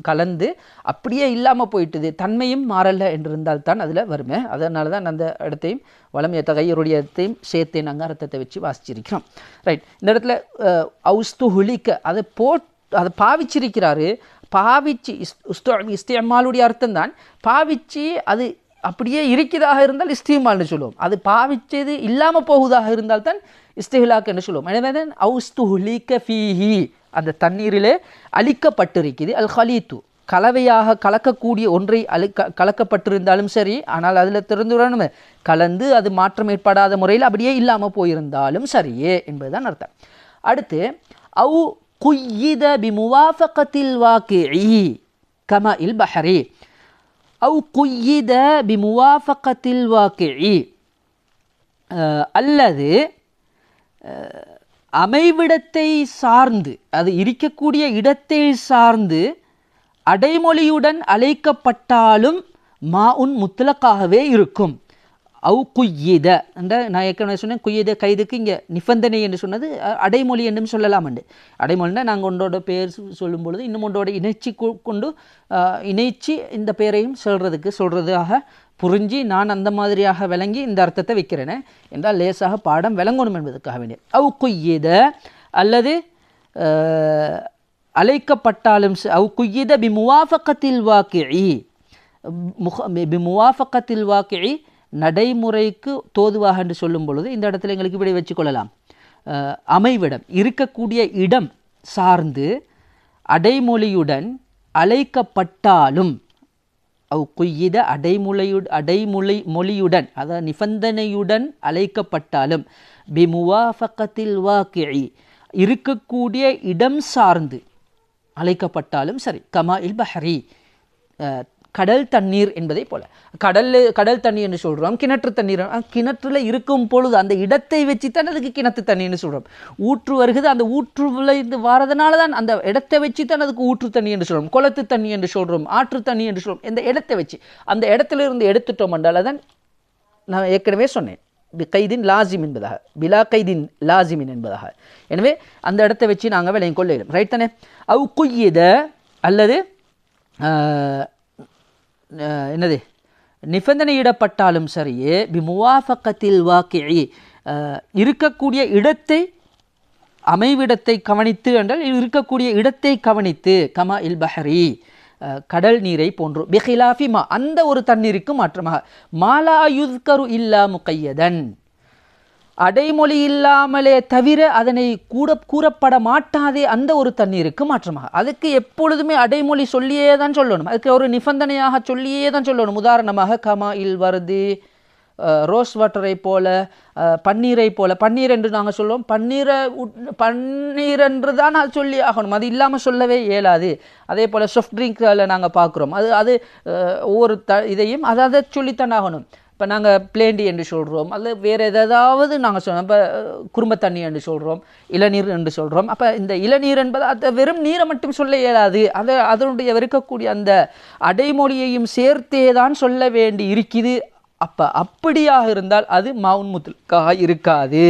கலந்து அப்படியே இல்லாமல் போயிட்டுது, தன்மையும் மாறலை என்றிருந்தால் தான் அதில் வருமே. அதனால தான் அந்த இடத்தையும் வளமைய தகையருடைய இடத்தையும் சேர்த்து நாங்கள் அர்த்தத்தை வச்சு வாசிச்சிருக்கிறோம். ரைட். இந்த இடத்துல அவுஸ்துஹுலிக்க அதை பாவிச்சிருக்கிறாரு. பாவிச்சு இஸ்திமாலுடைய அர்த்தம் தான் பாவிச்சு அது அப்படியே இருக்கிறதாக இருந்தால் இஸ்திமால்னு சொல்லுவோம். அது பாவிச்சது இல்லாமல் போகுதாக இருந்தால் தான் இஸ்திஹ்லாக் என்று சொல்லுவோம். எனவே தான் அவுஸ்துஹ்லிக ஃபீஹி அந்த தண்ணீரிலே அழிக்கப்பட்டிருக்குது அல் ஹலீத்து கலவையாக கலக்கக்கூடிய ஒன்றை கலக்கப்பட்டிருந்தாலும் சரி, ஆனால் அதில் திறந்துடணும் கலந்து அது மாற்றம் ஏற்படாத முறையில் அப்படியே இல்லாமல் போயிருந்தாலும் சரியே என்பதுதான் அர்த்தம். அடுத்து அவு குய்யித பிமுவாஃபகத்தில் வாக்கிஇ கமா இல் பஹரி அவு குய்யித பிமுவாஃபகத்தில் வாக்கிஇ அல்லது அமைவிடத்தை சார்ந்து அது இருக்கக்கூடிய இடத்தை சார்ந்து அடைமொழியுடன் அழைக்கப்பட்டாலும் மாஉன் முத்தலக்காகவே இருக்கும். அவு குய்யித என்ற நான் ஏற்கனவே சொன்னேன், குய்யித கைதுக்கு இங்கே நிபந்தனை என்று சொன்னது அடைமொழி என்றும் சொல்லலாம். அடைமொழினா நாங்கள் ஒன்றோட பேர் சொல்லும் பொழுது இன்னும் ஒன்றோட இணைச்சி இந்த பேரையும் சொல்கிறதாக புரிஞ்சு நான் அந்த மாதிரியாக விளங்கி இந்த அர்த்தத்தை வைக்கிறேனே என்றால் லேசாக பாடம் விளங்கணும் என்பதற்காக வேண்டிய அவு குய்யித அல்லது அழைக்கப்பட்டாலும் அவு குய்யித பிமுவாஃபகத்தில் வாக்கிஇ நடைமுறைக்கு தோதுவாக என்று சொல்லும் பொழுது இந்த இடத்துல எங்களுக்கு இப்படி வச்சுக்கொள்ளலாம். அமைவிடம் இருக்கக்கூடிய இடம் சார்ந்து அடைமொழியுடன் அழைக்கப்பட்டாலும் அவு குய்யித மொழியுடன் அதாவது நிபந்தனையுடன் அழைக்கப்பட்டாலும் பிமுவாஃபகத்தில் வாக்கிஇ இருக்கக்கூடிய இடம் சார்ந்து அழைக்கப்பட்டாலும் சரி. கமா இல் பஹரி கடல் தண்ணீர் என்பதை போல கடல் தண்ணீர் என்று சொல்கிறோம். கிணற்று தண்ணீர் கிணற்றுல இருக்கும் பொழுது அந்த இடத்தை வச்சு தான் அதுக்கு கிணத்து தண்ணீர்னு சொல்கிறோம். ஊற்று வருகிறது, அந்த ஊற்றுல இருந்து வரதுனால தான் அந்த இடத்தை வச்சு தான் அதுக்கு ஊற்று தண்ணி என்று சொல்கிறோம். குளத்து தண்ணி என்று சொல்கிறோம், ஆற்று தண்ணி என்று சொல்கிறோம். இந்த இடத்தை வச்சு அந்த இடத்துல இருந்து எடுத்துட்டோம் என்றால் தான் நான் ஏற்கனவே சொன்னேன் பிகைதின் லாசிம் என்பதாக, பிலா கைதின் லாசிமின் என்பதாக. எனவே அந்த இடத்தை வச்சு நாங்கள் விளங்கிக் கொள்ள இயலும். ரைட் தானே? அவு குய்யித அல்லது என்னது நிபந்தனையிடப்பட்டாலும் சரியே பி முவாஃபக்கத்தில் வாக்கிஇ இருக்கக்கூடிய இடத்தை அமைவிடத்தை கவனித்து என்றால் இருக்கக்கூடிய இடத்தை கவனித்து கமா இல் பஹரி கடல் நீரை போன்று பிஹிலாஃபி மா அந்த ஒரு தண்ணீருக்கு மாற்றமாக மாலா யுத்கரு இல்லா முகையதன் அடைமொழி இல்லாமலே தவிர அதனை கூறப்பட மாட்டாதே அந்த ஒரு தண்ணீருக்கு மாற்றமாக. அதுக்கு எப்பொழுதுமே அடைமொழி சொல்லியே தான் சொல்லணும், அதுக்கு ஒரு நிபந்தனையாக சொல்லியே தான் சொல்லணும். உதாரணமாக கமா இல் வருது ரோஸ் வாட்டரை போல பன்னீரை போல, பன்னீர் என்று நாங்கள் சொல்லுவோம், பன்னீர் என்று தான் அது சொல்லி ஆகணும், அது இல்லாமல் சொல்லவே இயலாது. அதே போல் சாஃப்ட் ட்ரிங்க்கில் நாங்கள் பார்க்குறோம், அது ஒவ்வொரு இதையும் அதை சொல்லித்தான் ஆகணும். இப்போ நாங்கள் பிளேண்டி என்று சொல்கிறோம், அல்லது வேறு எதாவது நாங்கள் சொல்கிறோம், இப்போ குறும்ப தண்ணி என்று சொல்கிறோம், இளநீர் என்று சொல்கிறோம். அப்போ இந்த இளநீர் என்பது அது வெறும் நீரை மட்டும் சொல்ல இயலாது, அதனுடைய இருக்கக்கூடிய அந்த அடைமொழியையும் சேர்த்தே தான் சொல்ல வேண்டி இருக்குது. அப்போ அப்படியாக இருந்தால் அது மாவுன் முத்லக்காக இருக்காது.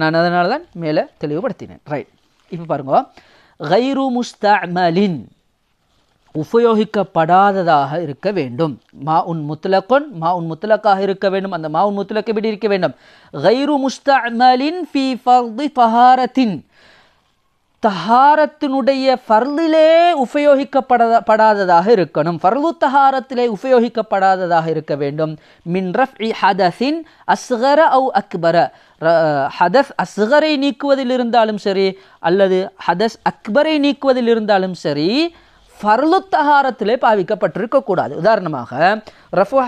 நான் அதனால தான் மேலே தெளிவுபடுத்தினேன். ரைட், இப்போ பாருங்க, கைரு முஸ்தஅமலின் உபயோகிக்கப்படாததாக இருக்க வேண்டும். மாஉன் முத்லகுன் மாஉன் முத்லக்காக இருக்க வேண்டும். அந்த மாஉன் முத்லக் எப்படி இருக்க வேண்டும்? கைரு முஸ்தஅமலின் ஃபீ ஃபர்தி தஹாரத்தின் தஹாரத்தினுடைய ஃபர்லிலே உபயோகிக்கப்படாததாக இருக்கணும். ஃபர்லு தஹாரத்திலே உபயோகிக்கப்படாததாக இருக்க வேண்டும். மின் ரஃப்இ ஹதஸின் அஸ்கர அவு அக்பர ஹதஸ் அஸ்கரை நீக்குவதில் இருந்தாலும் சரி அல்லது ஹதஸ் அக்பரை நீக்குவதில் இருந்தாலும் சரி ஃபர்லு தஹாரத்திலே பாவிக்கப்பட்டிருக்கக்கூடாது. உதாரணமாக ரஃபு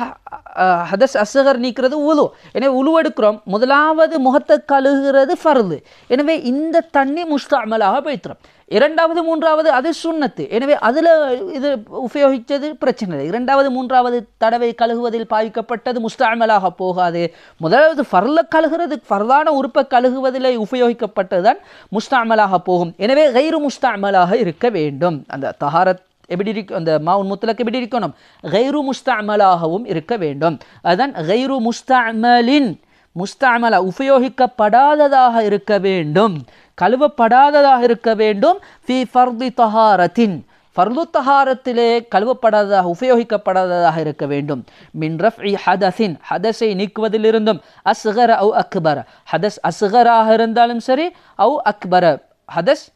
ஹதஸ் அஸ்கர் நீக்கிறது உலு. எனவே உலு எடுக்கிறோம், முதலாவது முகத்தை கழுகுறது ஃபர்லு. எனவே இந்த தண்ணி முஸ்தஅமலாக போய்த்திரும். இரண்டாவது மூன்றாவது அது சுன்னத்து. எனவே அதில் இது உபயோகித்தது பிரச்சனை இல்லை. இரண்டாவது மூன்றாவது தடவை கழுகுவதில் பாவிக்கப்பட்டது முஸ்தஅமலாக போகாது. முதலாவது ஃபர்ல கழுகுறது, ஃபர்லான உறுப்பை கழுகுவதில் உபயோகிக்கப்பட்டது தான் முஸ்தஅமலாக போகும். எனவே கைரு முஸ்தஅமலாக இருக்க வேண்டும். அந்த தஹாரத் எப்படி இருக்கும், அந்த மாவுன் முத்லக் எப்படி இருக்கணும்? கைரு முஸ்தஅமலாகவும் இருக்க வேண்டும். அதுதான் கைரு முஸ்தஅமலின், முஸ்தஅமலா உபயோகிக்கப்படாததாக இருக்க வேண்டும், கழுவப்படாததாக இருக்க வேண்டும். ஃபி ஃபர்தி தஹாரத்தின் ஃபர்லு தஹாரத்திலே கழுவப்படாததாக உபயோகிக்கப்படாததாக இருக்க வேண்டும். மின் ரஃப்இ ஹதஸின் ஹதஸை நீக்குவதிலிருந்தும் அஸ்கர அவு அக்பர ஹதஸ் அஸ்கராக இருந்தாலும் சரி அவு அக்பர ஹதஸ்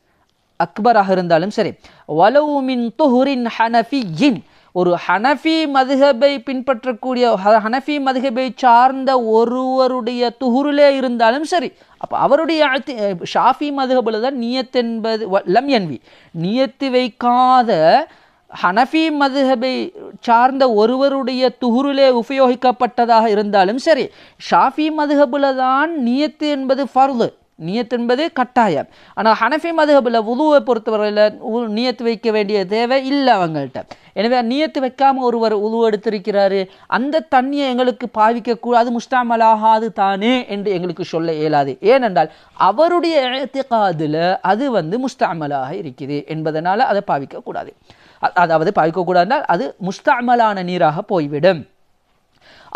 அக்பராக இருந்தாலும் சரி. வலவு மின் துஹுரின் ஹனஃபியின் ஒரு ஹனஃபி மதுஹபை பின்பற்றக்கூடிய ஹனஃபி மதுஹபை சார்ந்த ஒருவருடைய துஹுரிலே இருந்தாலும் சரி. அப்போ அவருடைய ஷாஃபி மதுஹபில் தான் நியத் என்பது லம் யன்வி, நியத்து வைக்காத ஹனஃபி மதுஹபை சார்ந்த ஒருவருடைய துஹுரிலே உபயோகிக்கப்பட்டதாக இருந்தாலும் சரி, ஷாஃபி மதுஹபில் தான் நியத்து என்பது ஃபர்து, நியத் என்பது கட்டாயம். ஆனால் ஹனஃபி மதுஹபில் வுதுவை பொறுத்தவரையில் நியத்து வைக்க வேண்டிய தேவை இல்லை அவங்கள்ட்ட. எனவே நியத்து வைக்காமல் ஒருவர் உது எடுத்திருக்கிறாரு, அந்த தண்ணியை எங்களுக்கு பாவிக்கக்கூடாது, முஸ்தஅமலாகாது தானே என்று எங்களுக்கு சொல்ல இயலாது. ஏனென்றால் அவருடைய இஅ்திகாதில் அது முஸ்தஅமலாக இருக்குது என்பதனால் அதை பாவிக்கக்கூடாது. அதாவது பாவிக்கக்கூடாதுனால் அது முஸ்தஅமலான நீராக போய்விடும்.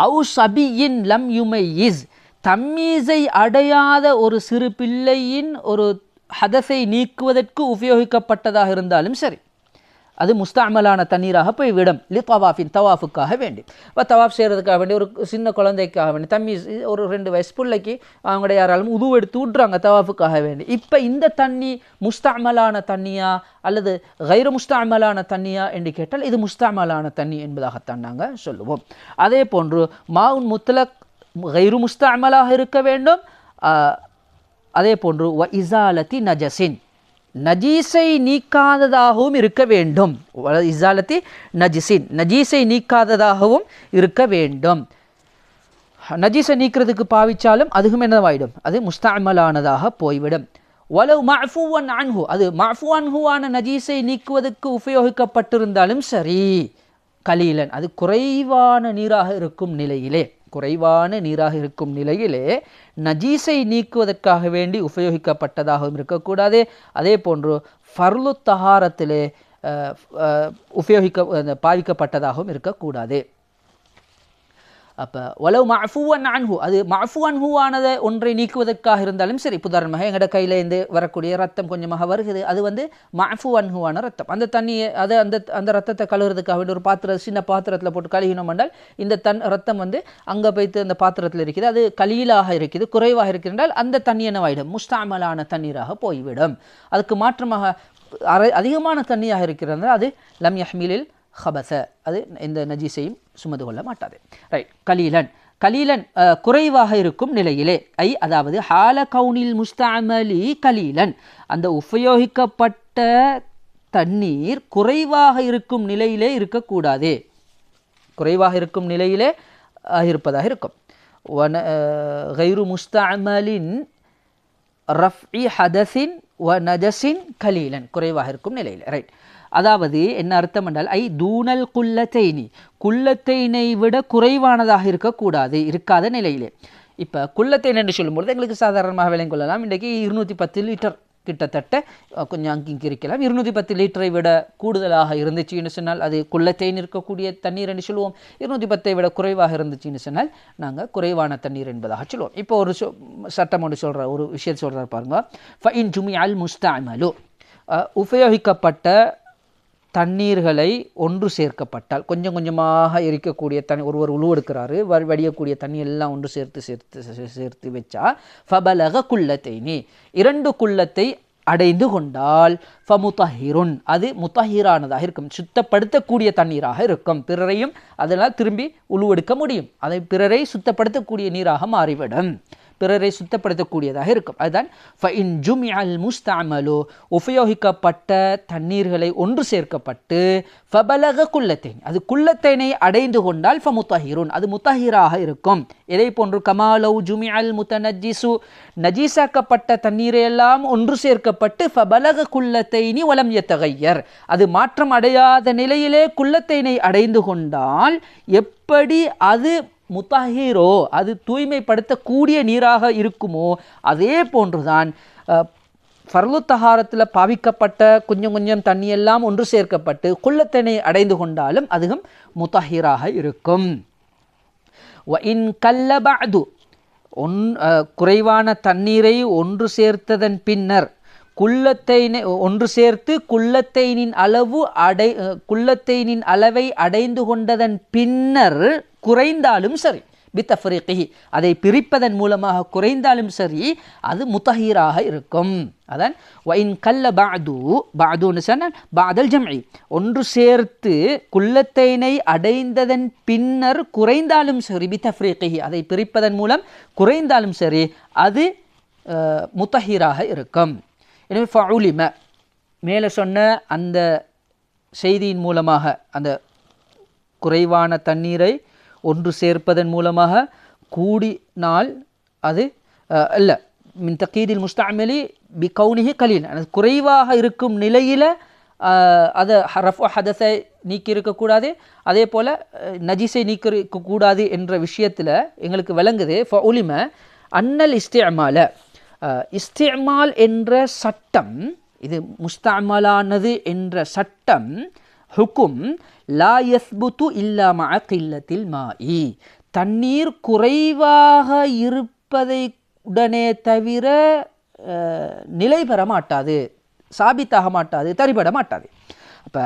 அவு சபியின் லம் யுமையிஸ் தம்மீஸை அடையாத ஒரு சிறு பிள்ளையின் ஒரு ஹதஸை நீக்குவதற்கு உபயோகிக்கப்பட்டதாக இருந்தாலும் சரி, அது முஸ்தஅமலான தண்ணீராக போய்விடும். லி தவாஃபின் தவாஃபுக்காக வேண்டி, இப்போ தவாஃப் செய்கிறதுக்காக வேண்டி ஒரு சின்ன குழந்தைக்காக வேண்டி தம்மீஸ் ஒரு 2 வயசு பிள்ளைக்கு அவங்களோட யாராலும் உது எடுத்து விட்றாங்க தவாஃபுக்காக வேண்டி. இப்போ இந்த தண்ணி முஸ்தஅமலான தண்ணியா அல்லது கைரு முஸ்தஅமலான தண்ணியா என்று கேட்டால் இது முஸ்தஅமலான தண்ணி என்பதாகத்தான் நாங்கள் சொல்லுவோம். அதே போன்று மாவுன் முத்லக் கைரு முஸ்தஅமலாக இருக்க வேண்டும். அதே போன்று வ இஸாலத்தி நஜஸின் நஜீஸை நீக்காததாகவும் இருக்க வேண்டும். இஸாலத்தி நஜிஸின் நஜீஸை நீக்காததாகவும் இருக்க வேண்டும். நஜீஸை நீக்கிறதுக்கு பாவிச்சாலும் அதுவும் என்னவாயிடும், அது முஸ்தஅமலானதாக போய்விடும். வலவ் மஅஃபூவன் அன்ஹு அது மஅஃபூ அன்ஹுவான நஜீஸை நீக்குவதற்கு உபயோகிக்கப்பட்டிருந்தாலும் சரி, கலீலன் அது குறைவான நீராக இருக்கும் நிலையிலே, குறைவான நீராக இருக்கும் நிலையிலே நஜீஸை நீக்குவதற்காக வேண்டி உபயோகிக்கப்பட்டதாகவும் இருக்கக்கூடாது. அதே போன்று ஃபர்லு தஹாரத்திலே பாவிக்கப்பட்டதாகவும் இருக்கக்கூடாது. அப்போ வலவு மஃபூவன் அன்ஹு, அது மஃபூ அன்ஹுவானதை ஒன்றை நீக்குவதற்காக இருந்தாலும் சரி. உதாரணமாக எங்களோட கையிலேருந்து வரக்கூடிய ரத்தம் கொஞ்சமாக வருகிறது, அது வந்து மஃபூ அன்ஹுவான ரத்தம். அந்த தண்ணியை அந்த ரத்தத்தை கழுவுறதுக்காக வேண்டிய ஒரு சின்ன பாத்திரத்தில் போட்டு கழுவினோம் என்றால் இந்த ரத்தம் வந்து அங்கே போய்த்து அந்த பாத்திரத்தில் இருக்குது, அது கலீலாக இருக்குது, குறைவாக இருக்கிறால் அந்த தண்ணி என்னவாயிடும், முஸ்தாமலான தண்ணீராக போய்விடும். அதுக்கு மாற்றமாக அதிகமான தண்ணியாக இருக்கிறது அது லம் யஹ்மிலில் ஹபஸ, அது இந்த நஜீஸையும் சுமந்து கொள்ள மாட்டாது. ரைட். கலீலன் குறைவாக இருக்கும் நிலையிலே, அதாவது ஹால கவுனில் முஸ்தஅமலி கலீலன், அந்த உபயோகிக்கப்பட்ட தண்ணீர் குறைவாக இருக்கும் நிலையிலே இருக்கக்கூடாது, குறைவாக இருக்கும் நிலையிலே இருப்பதாக இருக்கும். கைரு முஸ்தஅமலின் ரஃப்இ ஹதஸின் வ நஜஸின் கலீலன், குறைவாக இருக்கும் நிலையில். ரைட். அதாவது என்ன அர்த்தம் என்றால் தூனல் குல்லத்தைனி, குல்லத்தைனை விட குறைவானதாக இருக்கக்கூடாது, இருக்காத நிலையிலே. இப்போ குல்லத்தைன் என்று சொல்லும்பொழுது எங்களுக்கு சாதாரணமாக விளங்கிக் கொள்ளலாம். இன்றைக்கு 210 லிட்டர் கிட்டத்தட்ட, கொஞ்சம் அங்கிங்க இருக்கலாம், 210 லிட்டரை விட கூடுதலாக இருந்துச்சுன்னு சொன்னால் அது குல்லத்தைன் இருக்கக்கூடிய தண்ணீர் என்று சொல்லுவோம். 210 விட குறைவாக இருந்துச்சுன்னு சொன்னால் நாங்கள் குறைவான தண்ணீர் என்பதாக சொல்லுவோம். இப்போ ஒரு சட்டம் ஒன்று சொல்கிற ஒரு விஷயம் சொல்கிறார் பாருங்க. ஃபஇன் ஜுமிஅல் முஸ்தஅமலு, உபயோகிக்கப்பட்ட தண்ணீர்களை ஒன்று சேர்க்கப்பட்டால், கொஞ்சம் கொஞ்சமாக இருக்கக்கூடிய தண்ணி, ஒருவர் உழுவெடுக்கிறாரு, வடியக்கூடிய தண்ணி எல்லாம் ஒன்று சேர்த்து வச்சா ஃபபலக குல்லத்தைனி, 2 குல்லத்தை அடைந்து கொண்டால் ஃபமுதஹிருன், அது முத்தஹிரானதாக இருக்கும், சுத்தப்படுத்தக்கூடிய தண்ணீராக இருக்கும். பிறரையும் அதனால் திரும்பி உழுவெடுக்க முடியும், அதை பிறரை சுத்தப்படுத்தக்கூடிய நீராக மாறிவிடும், பிறரை சுத்தப்படுத்தக்கூடியதாக இருக்கும். அதுதான் ஃபஇன் ஜுமிஅல் முஸ்தஅமலு, உபயோகிக்கப்பட்ட தண்ணீர்களை ஒன்று சேர்க்கப்பட்டு ஃபபலக குல்லத்தைன், அது குல்லத்தைனை அடைந்து கொண்டால் ஃபமுத்தஹிருன், அது முத்தஹிராக இருக்கும். இதே போன்று கமாலவ் ஜுமிஅல் முத்தனஜ்ஜிசு, நஜீஸாக்கப்பட்ட தண்ணீரை எல்லாம் ஒன்று சேர்க்கப்பட்டு ஃபபலக குல்லத்தைனி வலம் யத்தகய்யர், அது மாற்றம் அடையாத நிலையிலே குல்லத்தைனை அடைந்து கொண்டால் எப்படி அது முத்தஹீரோ, அது தூய்மைப்படுத்தக்கூடிய நீராக இருக்குமோ அதே போன்றுதான் ஃபர்லு தஹாரத்தில் பாவிக்கப்பட்ட கொஞ்சம் கொஞ்சம் தண்ணியெல்லாம் ஒன்று சேர்க்கப்பட்டு குல்லத்தினை அடைந்து கொண்டாலும் அதுவும் முத்தஹீராக இருக்கும். வஇன் கல்ல பஅது, குறைவான தண்ணீரை ஒன்று சேர்த்ததன் பின்னர் குல்லத்தைனை ஒன்று சேர்த்து குல்லத்தைனின் அளவை அடைந்து கொண்டதன் பின்னர் குறைந்தாலும் சரி, பித்தஃப்ரீகிஹி, அதை பிரிப்பதன் மூலமாக குறைந்தாலும் சரி, அது முத்தஹீராக இருக்கும். அதான் வஇன் கல்ல பஅதுன்னு சொன்னால் பஅதல் ஜம்இ, ஒன்று சேர்த்து குல்லத்தைனை அடைந்ததன் பின்னர் குறைந்தாலும் சரி, பித்தஃப்ரீகிஹி, அதை பிரிப்பதன் மூலம் குறைந்தாலும் சரி, அது முத்தஹீராக இருக்கும். எனவே ஃபஉலிம, மேலே சொன்ன அந்த செய்தியின் மூலமாக அந்த குறைவான தண்ணீரை ஒன்று சேர்ப்பதன் மூலமாக கூடினால் அது அல்ல, மின் தகீதில் முஸ்தஅமலி பி கௌனிஹி கலீல், அது குறைவாக இருக்கும் நிலையில் அதை ரஃபு ஹதஸை நீக்கி இருக்கக்கூடாது, அதே போல் நஜீஸை நீக்கி இருக்கக்கூடாது என்ற விஷயத்தில் எங்களுக்கு விளங்குது. ஃபஉலிம அன்னல் இஸ்திஅமால் என்ற சட்டம், இது முஸ்தஅமலானது என்ற சட்டம், ஹுக்கும் லா யஸ்புது இல்லா மஅ கில்லத்தில் மாஇ, தண்ணீர் குறைவாக இருப்பதை உடனே தவிர நிலை பெற மாட்டாது, சாபித்தாக மாட்டாது, தரிபட மாட்டாது. அப்போ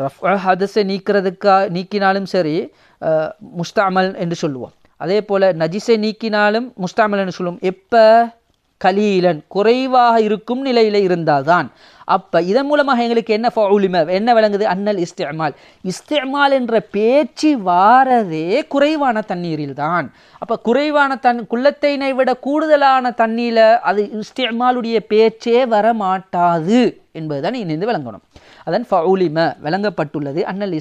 ரஃபு ஹதஸை நீக்கினாலும் சரி முஸ்தஅமல் என்று சொல்லுவோம், அதே போல் நஜிஸை நீக்கினாலும் முஸ்தஅமல் என்று சொல்லுவோம். எப்போ கலீலன், குறைவாக இருக்கும் நிலையில் இருந்தால்தான். அப்போ இதன் மூலமாக எங்களுக்கு என்ன ஃபஉலிம, என்ன விளங்குது, அன்னல் இஸ்திஅமால் என்ற பேச்சு வாரதே குறைவான தண்ணீரில் தான். அப்போ குறைவான குல்லத்தைனை விட கூடுதலான தண்ணீரில் அது இஸ்திஅமாலுடைய பேச்சே வர மாட்டாது என்பதுதான் இணைந்து விளங்கணும். அதன் ஃபஉலிம விளங்கப்பட்டுள்ளது அன்னல்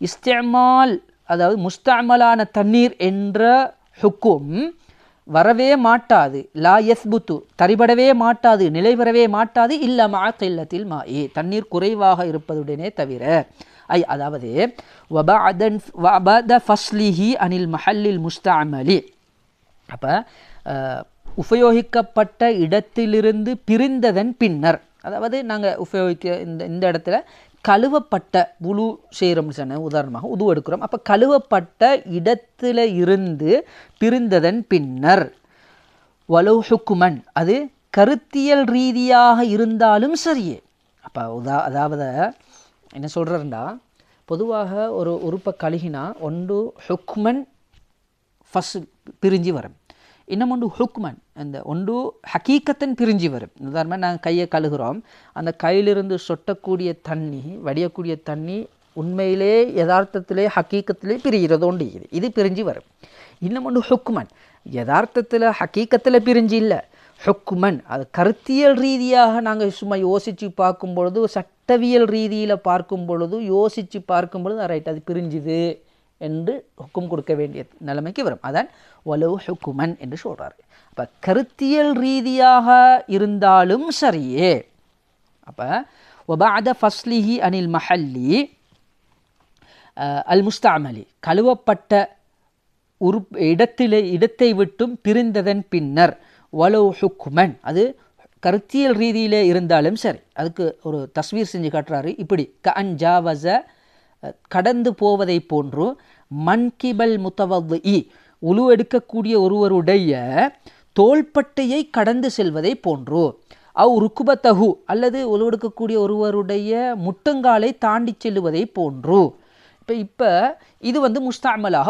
இஸ்திஅமால், அதாவது முஸ்தஅமலான தண்ணீர் என்ற ஹுக்கும் வரவே மாட்டாது, லா யஸ்புத்து, தரிபடவே மாட்டாது, நிலை பெறவே மாட்டாது, இல்ல மஅ கில்லத்தில் மாஇ, தண்ணீர் குறைவாக இருப்பதுடனே தவிர. அதாவது வபஅத ஃபஸ்லிஹி அனில் மஹல்லில் முஸ்தஅமலி, அப்போ உபயோகிக்கப்பட்ட இடத்திலிருந்து பிரிந்ததன் பின்னர், அதாவது நாங்கள் உபயோகிக்க இந்த இடத்துல கழுவப்பட்ட உது செய்கிறோம்னு சொன்ன உதாரணமாக உது எடுக்கிறோம். அப்போ கழுவப்பட்ட இடத்துல இருந்து பிரிந்ததன் பின்னர் வலோ ஹுக்குமன் அது கருத்தியல் ரீதியாக இருந்தாலும் சரியே. அப்போ அதாவது என்ன சொல்கிறேன்டா, பொதுவாக ஒரு உறுப்பை கழுகினா ஒன்று ஹுக்மன் ஃபஸ்ட் பிரிஞ்சு வரும், இன்னும் ஒன்று ஹுக்மன் அந்த ஒன்று ஹக்கீக்கத்தன் பிரிஞ்சு வரும். உதாரணமாக நாங்கள் கையை கழுகிறோம், அந்த கையிலிருந்து சொட்டக்கூடிய தண்ணி வடியக்கூடிய தண்ணி உண்மையிலே யதார்த்தத்திலே ஹக்கீக்கத்திலே பிரிகிறது ஒன்று, இது பிரிஞ்சு வரும். இன்னும் ஒன்று ஹுக்மன் யதார்த்தத்தில் ஹக்கீக்கத்தில் பிரிஞ்சு இல்லை, ஹுக்குமன் அது கருத்தியல் ரீதியாக நாங்கள் சும்மா யோசித்து பார்க்கும் பொழுது, சட்டவியல் ரீதியில் பார்க்கும் பொழுது, யோசித்து பார்க்கும் பொழுது ரைட் அது பிரிஞ்சுது என்று ஹுக்கும் கொடுக்க வேண்டிய நிலைமைக்கு வரும். அதான் வலவு ஹுக்குமன் என்று சொல்கிறாரு. அப்போ கருத்தியல் ரீதியாக இருந்தாலும் சரியே. அப்போ வபாத ஃபஸ்லிஹி அனில் மஹல்லி அல் முஸ்தாமலி கழுவப்பட்ட இடத்தை விட்டும் பிரிந்ததன் பின்னர் வலவு ஹுக்குமன் அது கருத்தியல் ரீதியிலே இருந்தாலும் சரி. அதுக்கு ஒரு தஸ்வீர் செஞ்சு காட்டுறாரு இப்படி, கஅன் ஜாவஸ கடந்து போவதை போன்று, மன்கிபல் முத்தவத்தி உழு எடுக்கக்கூடிய ஒருவருடைய தோள்பட்டையை கடந்து செல்வதை போன்று, அவ் ருக்குபத்தஹு அல்லது உழு எடுக்கக்கூடிய ஒருவருடைய முட்டங்காலை தாண்டி செல்லுவதை போன்று. இப்போ இது முஸ்தாமலாக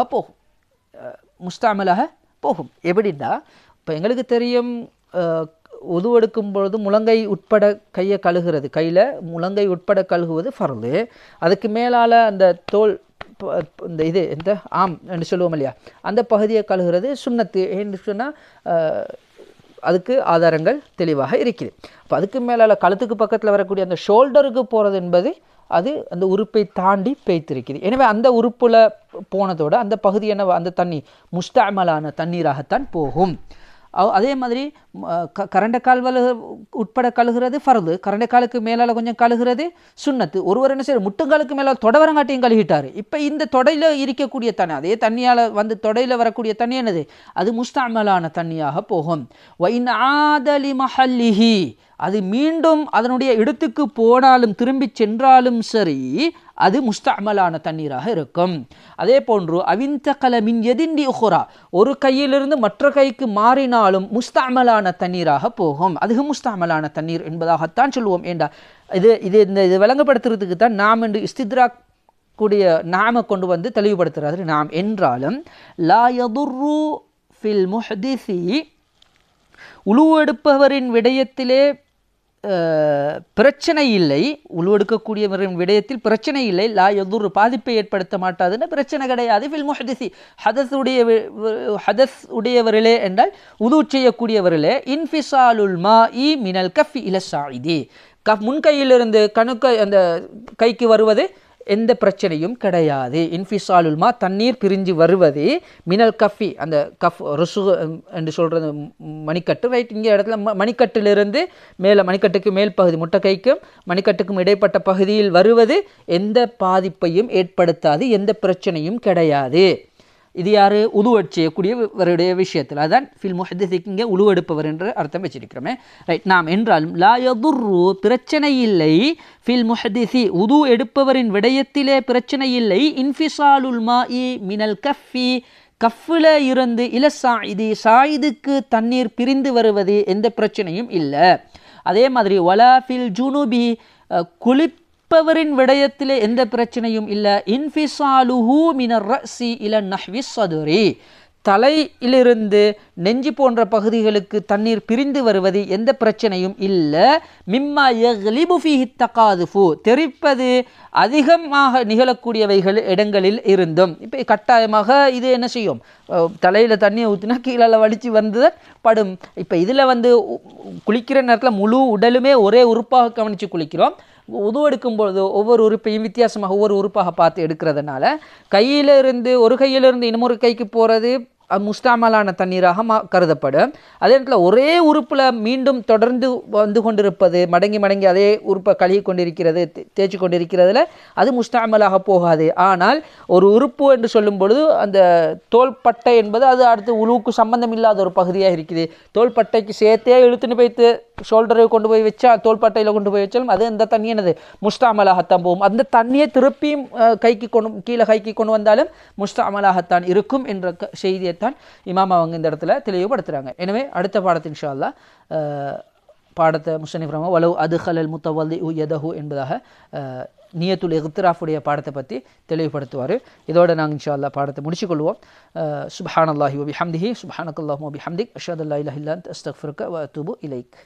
போகும், எப்படின்னா இப்போ எங்களுக்கு தெரியும் உது எடுக்கும் பொழுது முழங்கை உட்பட கையை கழுகிறது, கையில் முழங்கை உட்பட கழுகுவது ஃபர்து. அதுக்கு மேலால் அந்த தோல் இந்த இது எந்த ஆம் என்று சொல்லுவோம் இல்லையா, அந்த பகுதியை கழுகிறது சுன்னத்து என்று சொன்னால் அதுக்கு ஆதாரங்கள் தெளிவாக இருக்குது. அப்போ அதுக்கு மேலால் கழுத்துக்கு பக்கத்தில் வரக்கூடிய அந்த ஷோல்டருக்கு போகிறது என்பது அது அந்த உறுப்பை தாண்டி பேய்த்திருக்குது. எனவே அந்த உறுப்பில் போனதோடு அந்த பகுதி அந்த தண்ணி முஸ்தாமலான தண்ணீராகத்தான் போகும். அதே மாதிரி கரண்டைக்கால் உட்பட கழுகிறது ஃபர்து, கரண்டைக்காலுக்கு மேலால் கொஞ்சம் கழுகிறது சுன்னத்து. ஒருவர் என்ன செய்ய முட்டுங்காலுக்கு மேலால் தொடவரங்காட்டியும் கழுகிட்டார். இப்போ இந்த தொடையில் இருக்கக்கூடிய தண்ணி, அதே தண்ணியால் தொடையில் வரக்கூடிய தண்ணி என்னது, அது முஸ்தாமலான தண்ணியாக போகும். வைன் ஆதலி மஹல்லிஹி அது மீண்டும் அதனுடைய இடத்துக்கு போனாலும் திரும்பி சென்றாலும் சரி அது முஸ்தஅமலான தண்ணீராக இருக்கும். அதே போன்று அவிந்தகல மின் எதிண்டி உஹ்ரா ஒரு கையிலிருந்து மற்ற கைக்கு மாறினாலும் முஸ்தஅமலான தண்ணீராக போகும். அதுக்கு முஸ்தஅமலான தண்ணீர் என்பதாகத்தான் சொல்லுவோம். ஏண்டா இது விளங்கப்படுத்துறதுக்கு தான் நாம் என்று இஸ்தித்ராக் கூடிய நாம கொண்டு தெளிவுபடுத்துறாரு. நாம் என்றாலும் லா யதுர்ரு ஃபில் முஹ்திஸி உழுவெடுப்பவரின் விடயத்திலே பிரச்சனை இல்லை, உழுவெடுக்கக்கூடியவரின் விடயத்தில் பிரச்சனை இல்லை. லா யதுர் பாதிப்பை ஏற்படுத்த மாட்டாதுன்னு பிரச்சனை கிடையாது. ஃபில் முஹ்திஸி ஹதஸ் உடையவர்களே என்றால் உது செய்யக்கூடியவர்களே. இன்ஃபிசாலுல் மாஇ மினல் கஃபி இல சாயிதி முன்கையிலிருந்து கணுக்கை அந்த கைக்கு வருவது எந்த பிரச்சனையும் கிடையாது. இன்ஃபிசாலுல் மா தண்ணீர் பிரிஞ்சு வருவது மினல் கஃபி அந்த கஃப் ருசு என்று சொல்கிறது மணிக்கட்டு ரைட். இங்கே இடத்துல மணிக்கட்டிலிருந்து மேலே மணிக்கட்டுக்கு மேல் பகுதி முட்டைக்கைக்கும் மணிக்கட்டுக்கும் இடைப்பட்ட பகுதியில் வருவது எந்த பாதிப்பையும் ஏற்படுத்தாது, எந்த பிரச்சனையும் கிடையாது. இது யார் உது செய்யக்கூடியவருடைய விஷயத்தில். அதான் ஃபில் முஹ்திஸிக்கு இங்கே உழு எடுப்பவர் என்று அர்த்தம் வச்சிருக்கிறோமே ரைட். நாம் என்றாலும் லா யதுர்ரு பிரச்சனை இல்லை, ஃபில் முஹ்திஸி உது எடுப்பவரின் விடயத்திலே பிரச்சனை இல்லை. இன்ஃபிசாலுல் மாஇ மினல் கஃபி கஃபில் இருந்து இல சாயிதி சாயிதுக்கு தண்ணீர் பிரிந்து வருவது எந்த பிரச்சனையும் இல்லை. அதே மாதிரி வலா ஃபில் ஜுனுபி குளிப்பவரின் விடயத்திலே எந்த பிரச்சனையும் இல்லை. இன்ஃபிசாலுஹு மினர் ரஸி இல நஹ்வி ஸதுரி தலையிலிருந்து நெஞ்சு போன்ற பகுதிகளுக்கு தண்ணீர் பிரிந்து வருவது எந்த பிரச்சனையும் இல்லை. மிம்மா யக்லிபு ஃபீஹி தகாதுஃபு தெரிப்பது அதிகமாக நிகழக்கூடியவைகள் இடங்களில் இருந்தும். இப்போ கட்டாயமாக இது என்ன செய்யும், தலையில் தண்ணியை ஊற்றினா கீழே வலிச்சு வந்து படும். இப்போ இதில் குளிக்கிற நேரத்தில் முழு உடலுமே ஒரே உறுப்பாக கவனித்து குளிக்கிறோம். உது எடுக்கும்பொழுது ஒவ்வொரு உறுப்பையும் வித்தியாசமாக ஒவ்வொரு உறுப்பாக பார்த்து எடுக்கிறதுனால கையிலிருந்து ஒரு கையிலிருந்து இன்னொரு கைக்கு போகிறது முஸ்தாமலான தண்ணீராக கருதப்படும். அதே நேரத்தில் ஒரே உறுப்பில் மீண்டும் தொடர்ந்து கொண்டிருப்பது மடங்கி மடங்கி அதே உறுப்பை கழுகி கொண்டிருக்கிறது தேய்ச்சி கொண்டிருக்கிறதுல அது முஸ்தாமலாக போகாது. ஆனால் ஒரு உறுப்பு என்று சொல்லும் பொழுது அந்த தோள்பட்டை என்பது அது அடுத்து உழுவுக்கு சம்பந்தம் இல்லாத ஒரு பகுதியாக இருக்குது. தோள்பட்டைக்கு சேர்த்தே இழுத்துன்னு போய்த்து ஷோல்டரை கொண்டு போய் வச்சா தோள்பட்டையில் கொண்டு போய் வச்சாலும் அது அந்த தண்ணி என்னது முஸ்தாமலாகத்தான் போகும். அந்த தண்ணியை திருப்பியும் கீழே கைக்கு கொண்டு வந்தாலும் முஸ்தாமலாகத்தான் இருக்கும் என்ற செய்தியைத்தான் இமாம் அவங்க இந்த இடத்துல தெளிவுபடுத்துகிறாங்க. எனவே அடுத்த பாடத்தின் இன்ஷா அல்லாஹ் பாடத்தை முஸ்தனிஃப் ரஹ்மஹு வலவ் அதுஹலல் முத்தவல்லி யதஹு என்பதாக நியத்துல் இக்திராஃபுடைய பாடத்தை பற்றி தெளிவுபடுத்துவார். இதோட நாங்கள் இன்ஷா அல்லாஹ் பாடத்தை முடிச்சுக்கொள்வோம். சுப்ஹானல்லாஹி வ பிஹம்திஹி சுப்ஹானக்கல்லாஹும்ம வ பிஹம்திக் அஷ்ஹது அல்லா இலாஹா இல்லா அன்த அஸ்தக்ஃபிருக்க வ அத்தூபு இலைக்.